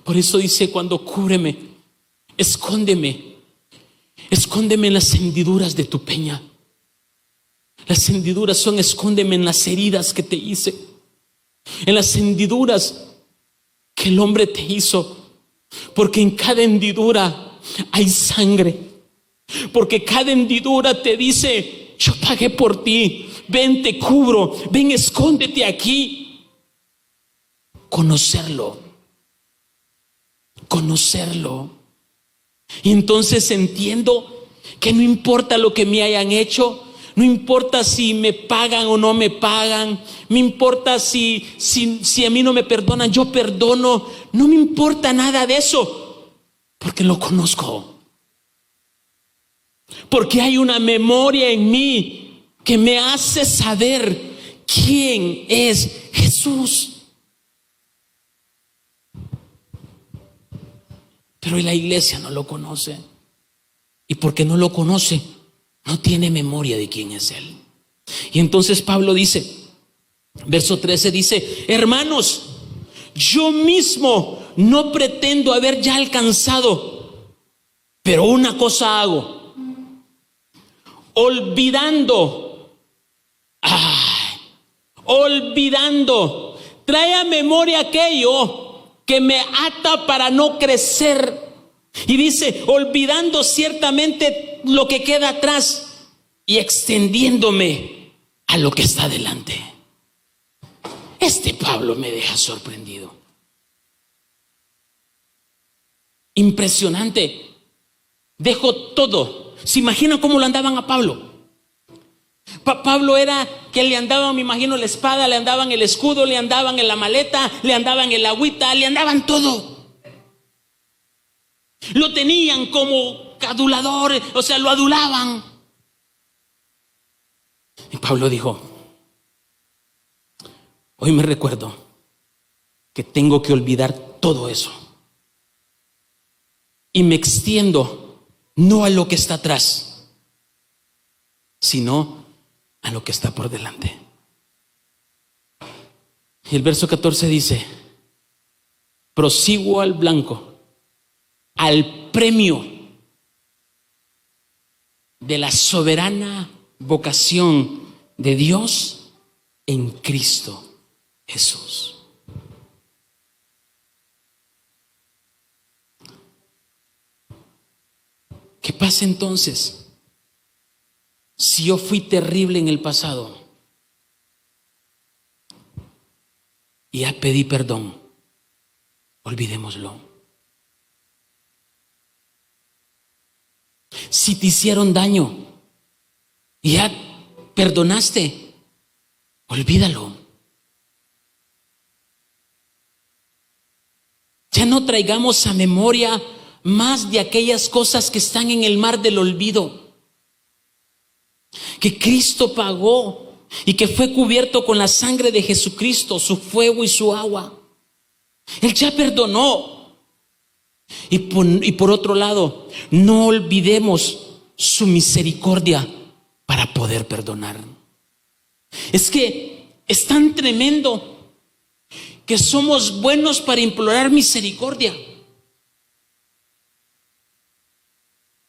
Por eso dice, cuando cúbreme, escóndeme en las hendiduras de tu peña. Las hendiduras son: escóndeme en las heridas que te hice, en las hendiduras que que el hombre te hizo, porque en cada hendidura hay sangre, porque cada hendidura te dice: yo pagué por ti, ven, te cubro, ven, escóndete aquí. Conocerlo. Y entonces entiendo que no importa lo que me hayan hecho, no importa si me pagan o no me pagan, no importa si a mí no me perdonan, yo perdono, no me importa nada de eso, porque lo conozco. Porque hay una memoria en mí que me hace saber quién es Jesús. Pero la iglesia no lo conoce. Y porque no lo conoce, no tiene memoria de quién es Él. Y entonces Pablo dice, verso 13 dice: hermanos, yo mismo no pretendo haber ya alcanzado, pero una cosa hago, olvidando, trae a memoria aquello que me ata para no crecer. Y dice: olvidando ciertamente lo que queda atrás y extendiéndome a lo que está delante. Este Pablo me deja sorprendido. Impresionante. Dejó todo. ¿Se imaginan cómo lo andaban a Pablo? Pablo era que le andaban, me imagino, la espada, le andaban el escudo, le andaban en la maleta, le andaban el agüita, le andaban todo. Lo tenían como adulador, o sea, lo adulaban. Y Pablo dijo: hoy me recuerdo que tengo que olvidar todo eso. Y me extiendo no a lo que está atrás, sino a lo que está por delante. Y el verso 14 dice: prosigo al blanco, al premio de la soberana vocación de Dios en Cristo Jesús. ¿Qué pasa entonces si yo fui terrible en el pasado y ya pedí perdón? Olvidémoslo. Si te hicieron daño y ya perdonaste, olvídalo. Ya no traigamos a memoria más de aquellas cosas que están en el mar del olvido, que Cristo pagó y que fue cubierto con la sangre de Jesucristo, su fuego y su agua. Él ya perdonó. Y por otro lado, no olvidemos su misericordia para poder perdonar. Es que es tan tremendo que somos buenos para implorar misericordia,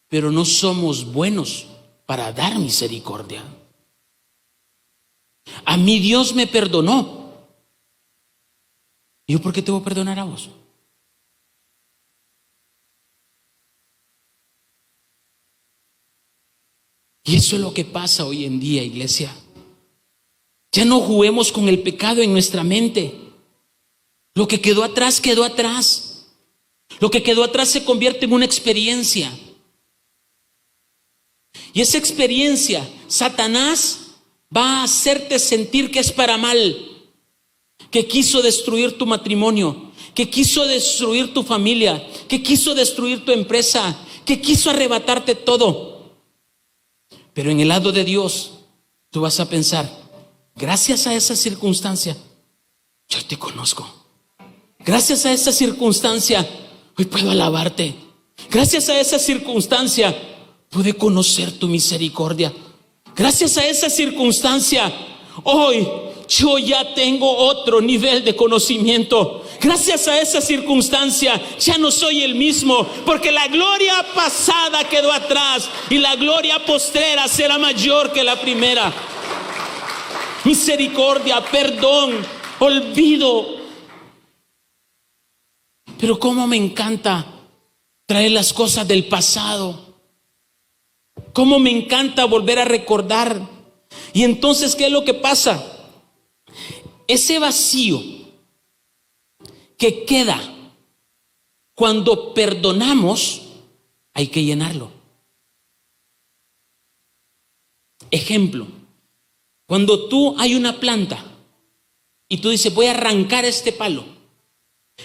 pero no somos buenos para dar misericordia. A mí Dios me perdonó. ¿Y yo por qué te voy a perdonar a vos? Y eso es lo que pasa hoy en día, iglesia. Ya no juguemos con el pecado en nuestra mente. Lo que quedó atrás, quedó atrás. Lo que quedó atrás se convierte en una experiencia. Y esa experiencia, Satanás va a hacerte sentir que es para mal, que quiso destruir tu matrimonio, que quiso destruir tu familia, que quiso destruir tu empresa, que quiso arrebatarte todo. Pero en el lado de Dios, tú vas a pensar: gracias a esa circunstancia, yo te conozco. Gracias a esa circunstancia, hoy puedo alabarte. Gracias a esa circunstancia, pude conocer tu misericordia. Gracias a esa circunstancia, hoy yo ya tengo otro nivel de conocimiento. Gracias a esa circunstancia ya no soy el mismo, porque la gloria pasada quedó atrás y la gloria postrera será mayor que la primera. Misericordia, perdón, olvido. Pero cómo me encanta traer las cosas del pasado. Cómo me encanta volver a recordar. Y entonces, ¿qué es lo que pasa? Ese vacío que queda cuando perdonamos, hay que llenarlo. Ejemplo, cuando tú hay una planta y tú dices, voy a arrancar este palo,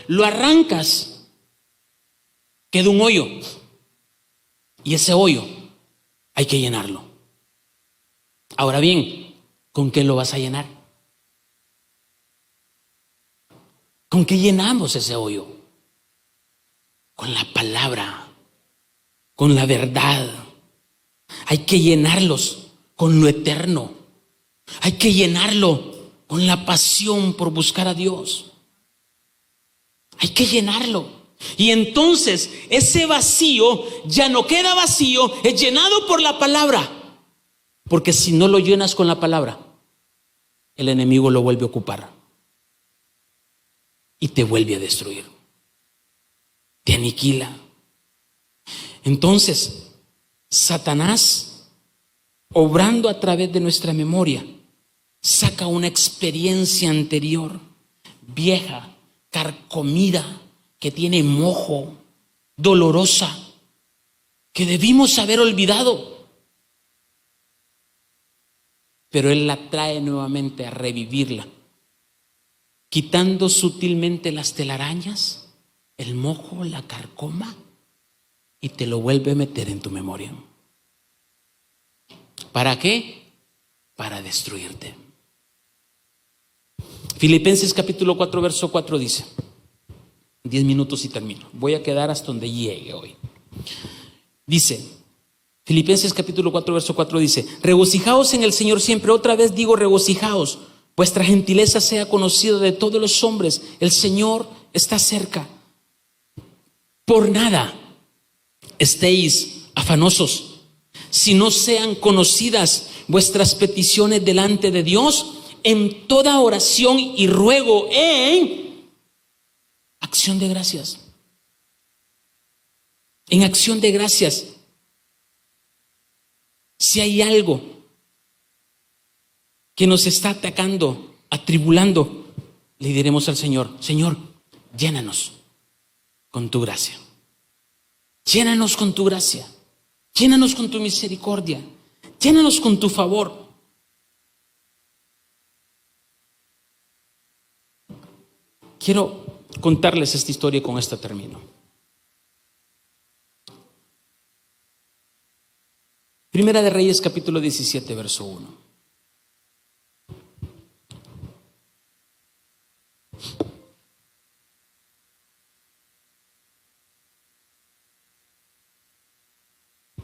lo arrancas, queda un hoyo, y ese hoyo hay que llenarlo. Ahora bien, ¿con qué lo vas a llenar? ¿Con qué llenamos ese hoyo? Con la palabra, con la verdad. Hay que llenarlos con lo eterno. Hay que llenarlo con la pasión por buscar a Dios. Hay que llenarlo. Y entonces ese vacío ya no queda vacío, es llenado por la palabra. Porque si no lo llenas con la palabra, el enemigo lo vuelve a ocupar y te vuelve a destruir, te aniquila. Entonces, Satanás, obrando a través de nuestra memoria, saca una experiencia anterior, vieja, carcomida, que tiene mojo, dolorosa, que debimos haber olvidado. Pero él la trae nuevamente a revivirla, quitando sutilmente las telarañas, el mojo, la carcoma, y te lo vuelve a meter en tu memoria. ¿Para qué? Para destruirte. Filipenses capítulo 4, verso 4 dice, 10 minutos y termino. Voy a quedar hasta donde llegue hoy. Dice, Filipenses capítulo 4, verso 4 dice, regocijaos en el Señor siempre. Otra vez digo, regocijaos. Vuestra gentileza sea conocida de todos los hombres. El Señor está cerca. Por nada estéis afanosos, si no sean conocidas vuestras peticiones delante de Dios en toda oración y ruego en acción de gracias. En acción de gracias. Si hay algo que nos está atacando, atribulando, le diremos al Señor, Señor, llénanos con tu gracia. Llénanos con tu gracia. Llénanos con tu misericordia. Llénanos con tu favor. Quiero contarles esta historia y con esta termino. Primera de Reyes capítulo 17, verso 1.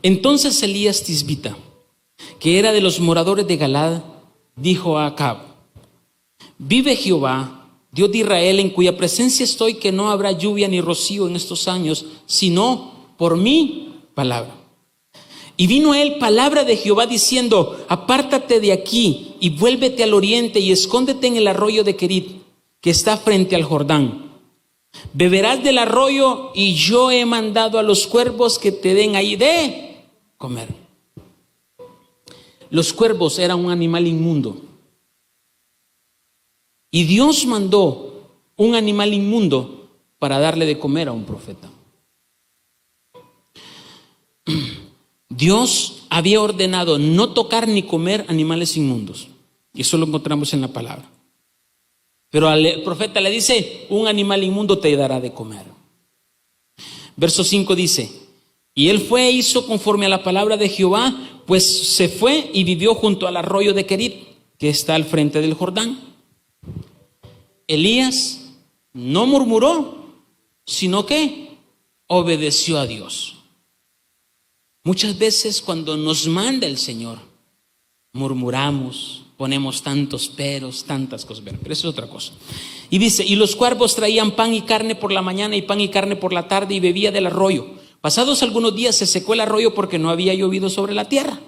Entonces Elías Tisbita, que era de los moradores de Galad, dijo a Acab, vive Jehová, Dios de Israel, en cuya presencia estoy, que no habrá lluvia ni rocío en estos años, sino por mi palabra. Y vino a él palabra de Jehová diciendo, apártate de aquí y vuélvete al oriente y escóndete en el arroyo de Querit, que está frente al Jordán. Beberás del arroyo y yo he mandado a los cuervos que te den ahí de comer. Los cuervos eran un animal inmundo. Y Dios mandó un animal inmundo para darle de comer a un profeta. Dios había ordenado no tocar ni comer animales inmundos. Y eso lo encontramos en la palabra. Pero al profeta le dice, un animal inmundo te dará de comer. Verso 5 dice, y él fue e hizo conforme a la palabra de Jehová, pues se fue y vivió junto al arroyo de Querit, que está al frente del Jordán. Elías no murmuró, sino que obedeció a Dios. Muchas veces cuando nos manda el Señor, murmuramos, ponemos tantos peros, tantas cosas, pero eso es otra cosa. Y dice, y los cuervos traían pan y carne por la mañana y pan y carne por la tarde y bebía del arroyo. Pasados algunos días se secó el arroyo porque no había llovido sobre la tierra.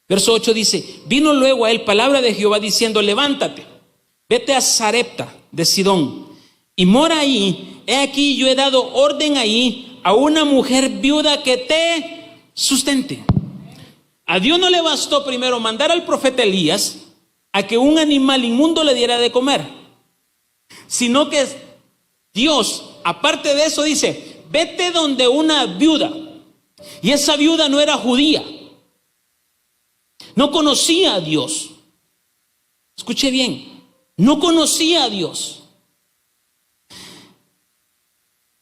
Verso 8 dice, vino luego a él palabra de Jehová diciendo, levántate, vete a Sarepta de Sidón y mora ahí he aquí yo he dado orden ahí a una mujer viuda que te sustente. A Dios no le bastó primero mandar al profeta Elías a que un animal inmundo le diera de comer, sino que Dios, aparte de eso, dice: vete donde una viuda. Y esa viuda no era judía, no conocía a Dios. Escuche bien, no conocía a Dios.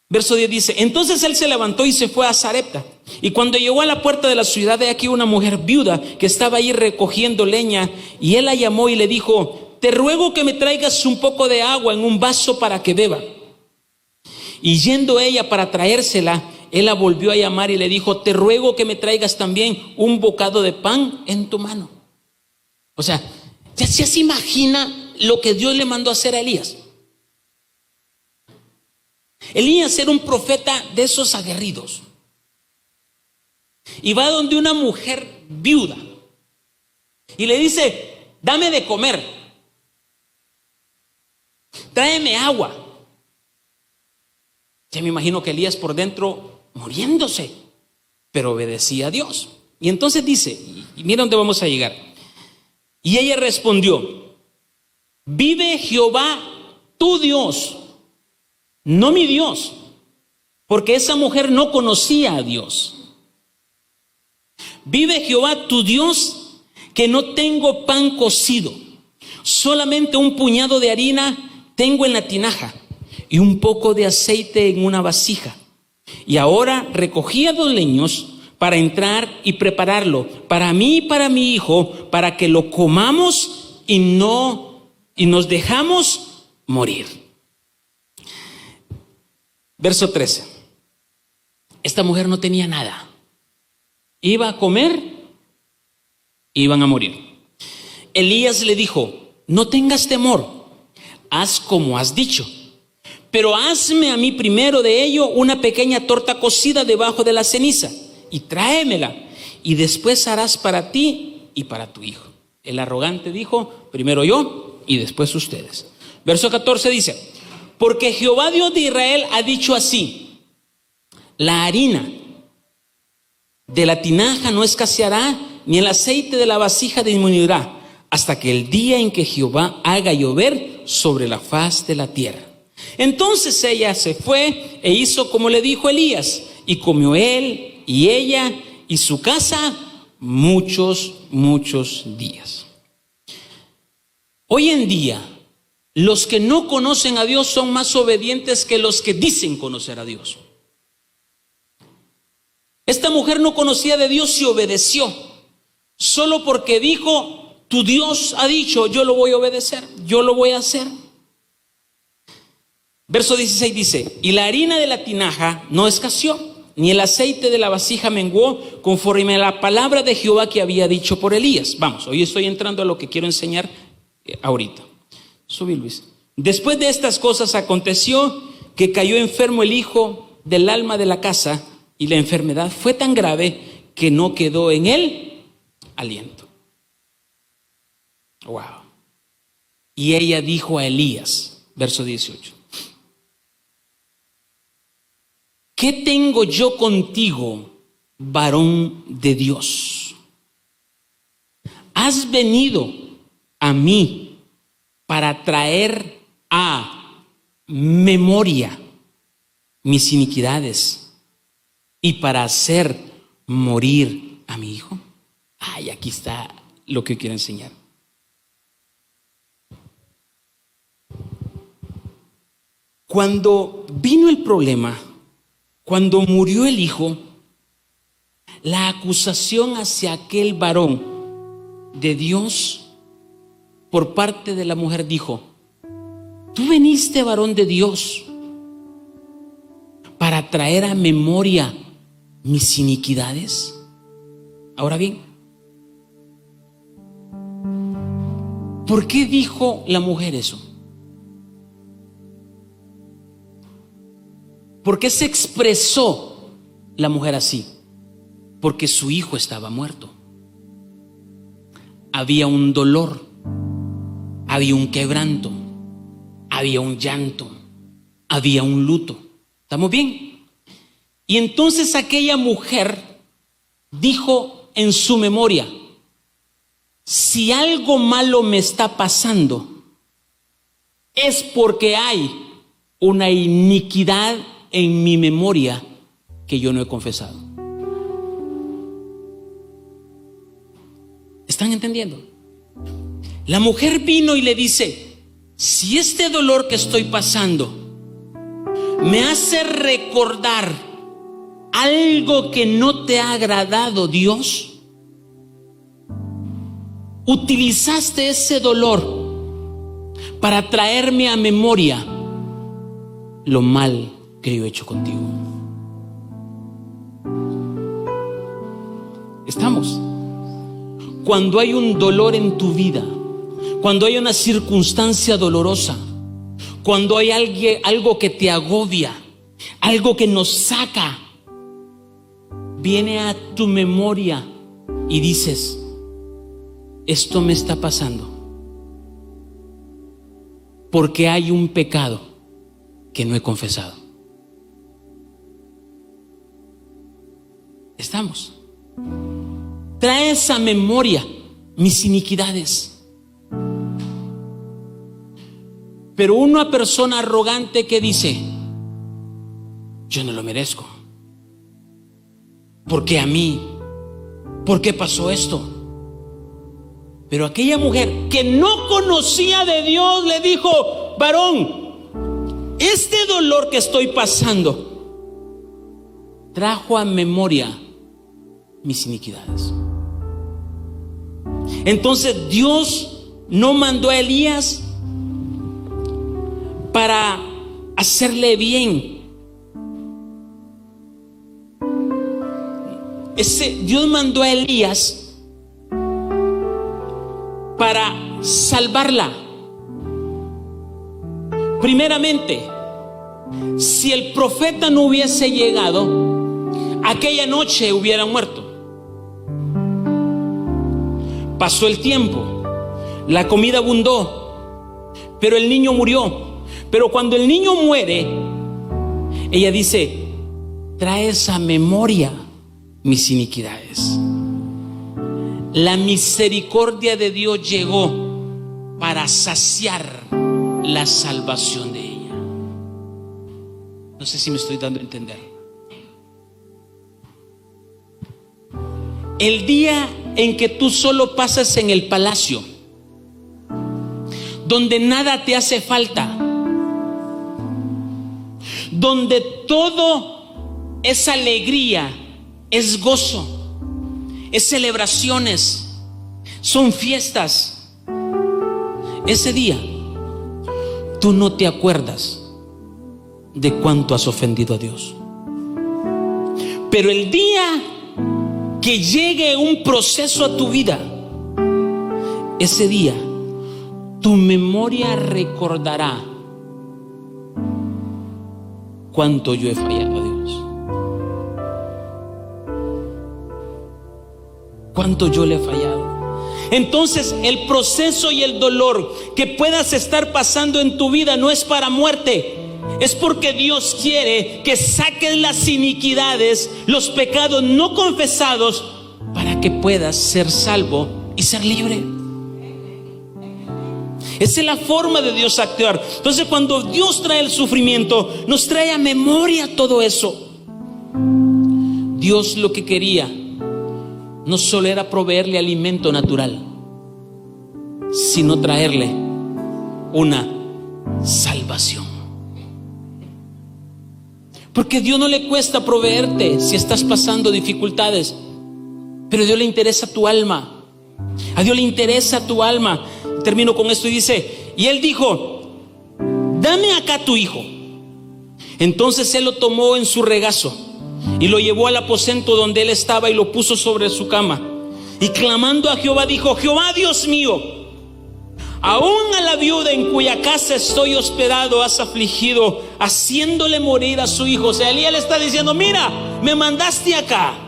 Verso 10 dice: entonces él se levantó y se fue a Sarepta. Y cuando llegó a la puerta de la ciudad, de aquí una mujer viuda que estaba ahí recogiendo leña, y él la llamó y le dijo: te ruego que me traigas un poco de agua en un vaso para que beba. Y yendo ella para traérsela, él la volvió a llamar y le dijo: te ruego que me traigas también un bocado de pan en tu mano. O sea, ya se imagina lo que Dios le mandó a hacer a Elías. Elías era un profeta de esos aguerridos. Y va donde una mujer viuda y le dice: dame de comer, tráeme agua. Ya me imagino que Elías por dentro muriéndose, pero obedecía a Dios. Y entonces dice, y mira dónde vamos a llegar. Y ella respondió: vive Jehová tu Dios, no mi Dios, porque esa mujer no conocía a Dios. Vive Jehová tu Dios, que no tengo pan cocido, solamente un puñado de harina tengo en la tinaja y un poco de aceite en una vasija. Y ahora recogía 2 leños para entrar y prepararlo para mí y para mi hijo, para que lo comamos y nos dejamos morir. Verso 13. Esta mujer no tenía nada. Iba a comer, iban a morir. Elías le dijo: no tengas temor, haz como has dicho, pero hazme a mí primero de ello una pequeña torta cocida debajo de la ceniza y tráemela, y después harás para ti y para tu hijo. El arrogante dijo: primero yo y después ustedes. Verso 14 dice: porque Jehová Dios de Israel ha dicho así: la harina de la tinaja no escaseará, ni el aceite de la vasija disminuirá, hasta que el día en que Jehová haga llover sobre la faz de la tierra. Entonces ella se fue e hizo como le dijo Elías, y comió él y ella y su casa muchos días. Hoy en día, los que no conocen a Dios son más obedientes que los que dicen conocer a Dios. Esta mujer no conocía de Dios y obedeció, solo porque dijo: tu Dios ha dicho, yo lo voy a obedecer, yo lo voy a hacer. Verso 16 dice: y la harina de la tinaja no escaseó, ni el aceite de la vasija menguó, conforme a la palabra de Jehová que había dicho por Elías. Vamos, hoy estoy entrando a lo que quiero enseñar ahorita. Subí, Luis. Después de estas cosas aconteció que cayó enfermo el hijo del alma de la casa, y la enfermedad fue tan grave que no quedó en él aliento. Wow. Y ella dijo a Elías, verso 18: ¿qué tengo yo contigo, varón de Dios? ¿Has venido a mí para traer a memoria mis iniquidades y para hacer morir a mi hijo? Ay, aquí está lo que quiero enseñar. Cuando vino el problema, cuando murió el hijo, la acusación hacia aquel varón de Dios por parte de la mujer dijo: tú veniste, varón de Dios, para traer a memoria mis iniquidades. Ahora bien, ¿por qué dijo la mujer eso? ¿Por qué se expresó la mujer así? Porque su hijo estaba muerto. Había un dolor, había un quebranto, había un llanto. había un luto. ¿Estamos bien? Y entonces aquella mujer dijo en su memoria: si algo malo me está pasando, es porque hay una iniquidad en mi memoria que yo no he confesado. ¿Están entendiendo? La mujer vino y le dice: si este dolor que estoy pasando me hace recordar algo que no te ha agradado, Dios, utilizaste ese dolor para traerme a memoria lo mal que yo he hecho contigo. ¿Estamos? Cuando hay un dolor en tu vida, cuando hay una circunstancia dolorosa, cuando hay algo que te agobia, algo que nos saca, viene a tu memoria y dices: esto me está pasando porque hay un pecado que no he confesado. ¿Estamos? Trae esa memoria mis iniquidades. Pero una persona arrogante que dice: yo no lo merezco, ¿por qué a mí? ¿Por qué pasó esto? Pero aquella mujer que no conocía de Dios le dijo: varón, este dolor que estoy pasando trajo a memoria mis iniquidades. Entonces Dios no mandó a Elías para hacerle bien. Dios mandó a Elías para salvarla. Primeramente, si el profeta no hubiese llegado, aquella noche hubiera muerto. Pasó el tiempo, la comida abundó, pero el niño murió. Pero cuando el niño muere, ella dice: trae esa memoria mis iniquidades. La misericordia de Dios llegó para saciar la salvación de ella. No sé si me estoy dando a entender. El día en que tú solo pasas en el palacio, donde nada te hace falta, donde todo es alegría, es gozo, es celebraciones, son fiestas, ese día tú no te acuerdas de cuánto has ofendido a Dios. Pero el día que llegue un proceso a tu vida, ese día tu memoria recordará cuánto yo he fallado a Dios, cuánto yo le he fallado. Entonces el proceso y el dolor que puedas estar pasando en tu vida no es para muerte. Es porque Dios quiere que saques las iniquidades, los pecados no confesados, para que puedas ser salvo y ser libre. Esa es la forma de Dios actuar. Entonces, cuando Dios trae el sufrimiento, nos trae a memoria todo eso. Dios lo que quería no solo era proveerle alimento natural, sino traerle una salvación. Porque a Dios no le cuesta proveerte si estás pasando dificultades, pero a Dios le interesa tu alma. A Dios le interesa tu alma. Termino con esto y dice: y él dijo: dame acá tu hijo. Entonces él lo tomó en su regazo y lo llevó al aposento donde él estaba y lo puso sobre su cama. Y clamando a Jehová dijo: Jehová Dios mío, aún a la viuda en cuya casa estoy hospedado has afligido, haciéndole morir a su hijo. O sea, Elías le está diciendo: mira, me mandaste acá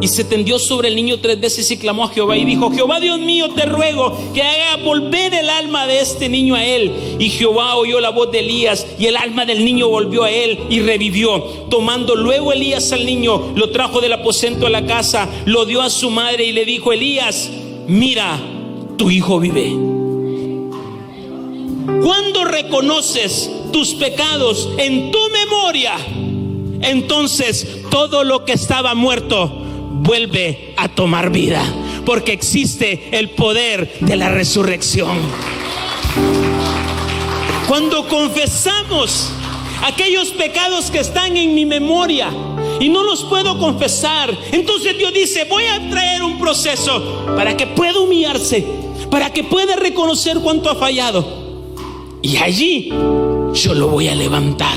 Y se tendió sobre el niño 3 veces y clamó a Jehová y dijo: Jehová Dios mío, te ruego que haga volver el alma de este niño a él. Y Jehová oyó la voz de Elías, y el alma del niño volvió a él y revivió. Tomando luego Elías al niño, lo trajo del aposento a la casa, lo dio a su madre y le dijo: Elías, mira, tu hijo vive. Cuando reconoces tus pecados en tu memoria, entonces todo lo que estaba muerto vuelve a tomar vida, porque existe el poder de la resurrección. Cuando confesamos aquellos pecados que están en mi memoria y no los puedo confesar, entonces Dios dice: voy a traer un proceso para que pueda humillarse, para que pueda reconocer cuánto ha fallado, y allí yo lo voy a levantar,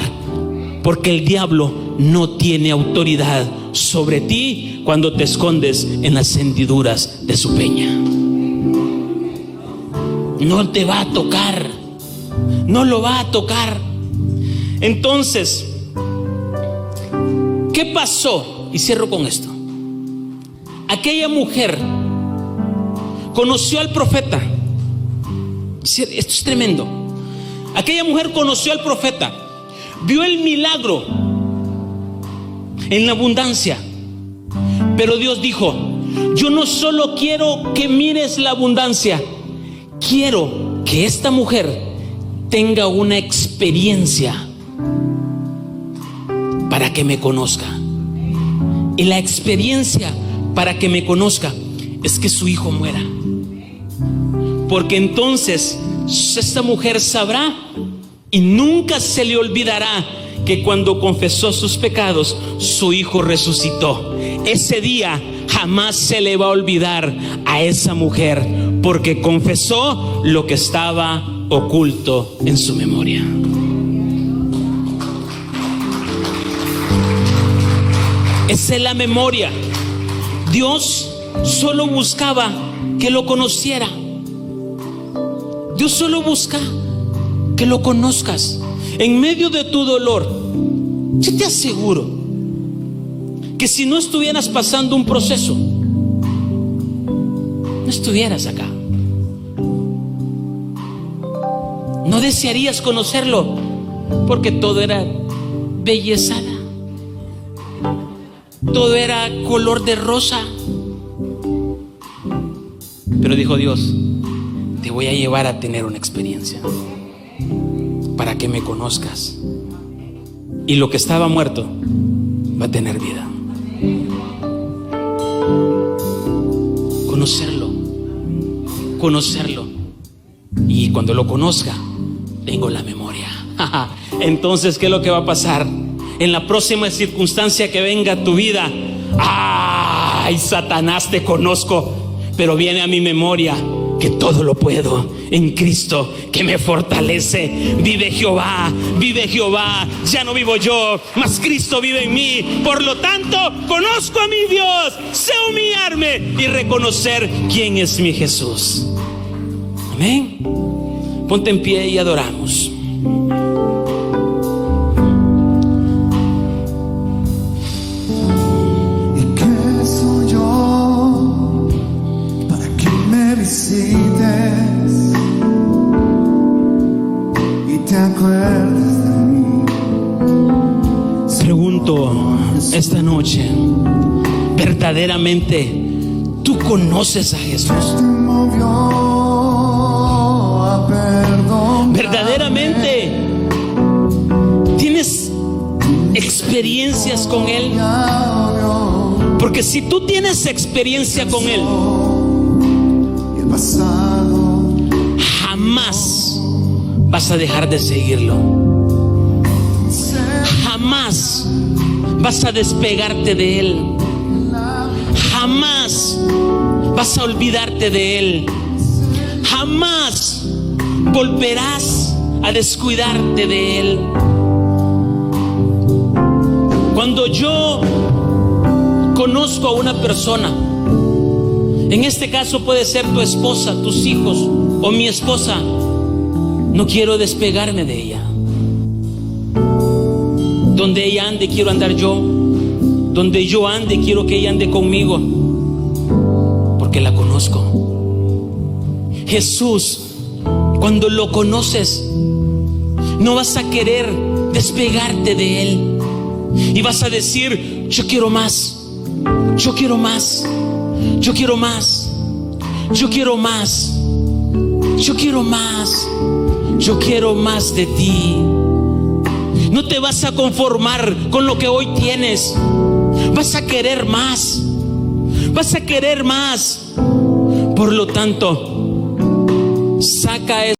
porque el diablo no tiene autoridad sobre ti cuando te escondes en las hendiduras de su peña. No te va a tocar, no lo va a tocar. Entonces, ¿qué pasó? Y cierro con esto. Aquella mujer conoció al profeta. Esto es tremendo. Aquella mujer conoció al profeta, vio el milagro en la abundancia, pero Dios dijo: yo no solo quiero que mires la abundancia, quiero que esta mujer tenga una experiencia para que me conozca. Y la experiencia para que me conozca es que su hijo muera, porque entonces esta mujer sabrá y nunca se le olvidará que cuando confesó sus pecados, su hijo resucitó. Ese día jamás se le va a olvidar a esa mujer, porque confesó lo que estaba oculto en su memoria. Esa es la memoria. Dios solo buscaba que lo conociera. Dios solo busca que lo conozcas. En medio de tu dolor, yo te aseguro que si no estuvieras pasando un proceso, no estuvieras acá. No desearías conocerlo, porque todo era bellezada, todo era color de rosa. Pero dijo Dios: te voy a llevar a tener una experiencia para que me conozcas, y lo que estaba muerto va a tener vida. Conocerlo, y cuando lo conozca, tengo la memoria. Entonces, ¿qué es lo que va a pasar? En la próxima circunstancia que venga a tu vida, ¡ay, Satanás, te conozco! Pero viene a mi memoria que todo lo puedo en Cristo que me fortalece. Vive Jehová, ya no vivo yo, mas Cristo vive en mí. Por lo tanto, conozco a mi Dios, sé humillarme y reconocer quién es mi Jesús. Amén. Ponte en pie y adoramos. Y te acuerdas de mí. Pregunto esta noche: ¿verdaderamente tú conoces a Jesús? ¿Verdaderamente tienes experiencias con Él? Porque si tú tienes experiencia con Él, jamás vas a dejar de seguirlo. Jamás vas a despegarte de Él. Jamás vas a olvidarte de Él. Jamás volverás a descuidarte de Él. Cuando yo conozco a una persona, en este caso puede ser tu esposa, tus hijos o mi esposa, no quiero despegarme de ella. Donde ella ande, quiero andar yo. Donde yo ande, quiero que ella ande conmigo, porque la conozco. Jesús, cuando lo conoces, no vas a querer despegarte de Él. Y vas a decir: yo quiero más, yo quiero más, yo quiero más, yo quiero más, yo quiero más, yo quiero más de ti. No te vas a conformar con lo que hoy tienes. Vas a querer más, vas a querer más. Por lo tanto, saca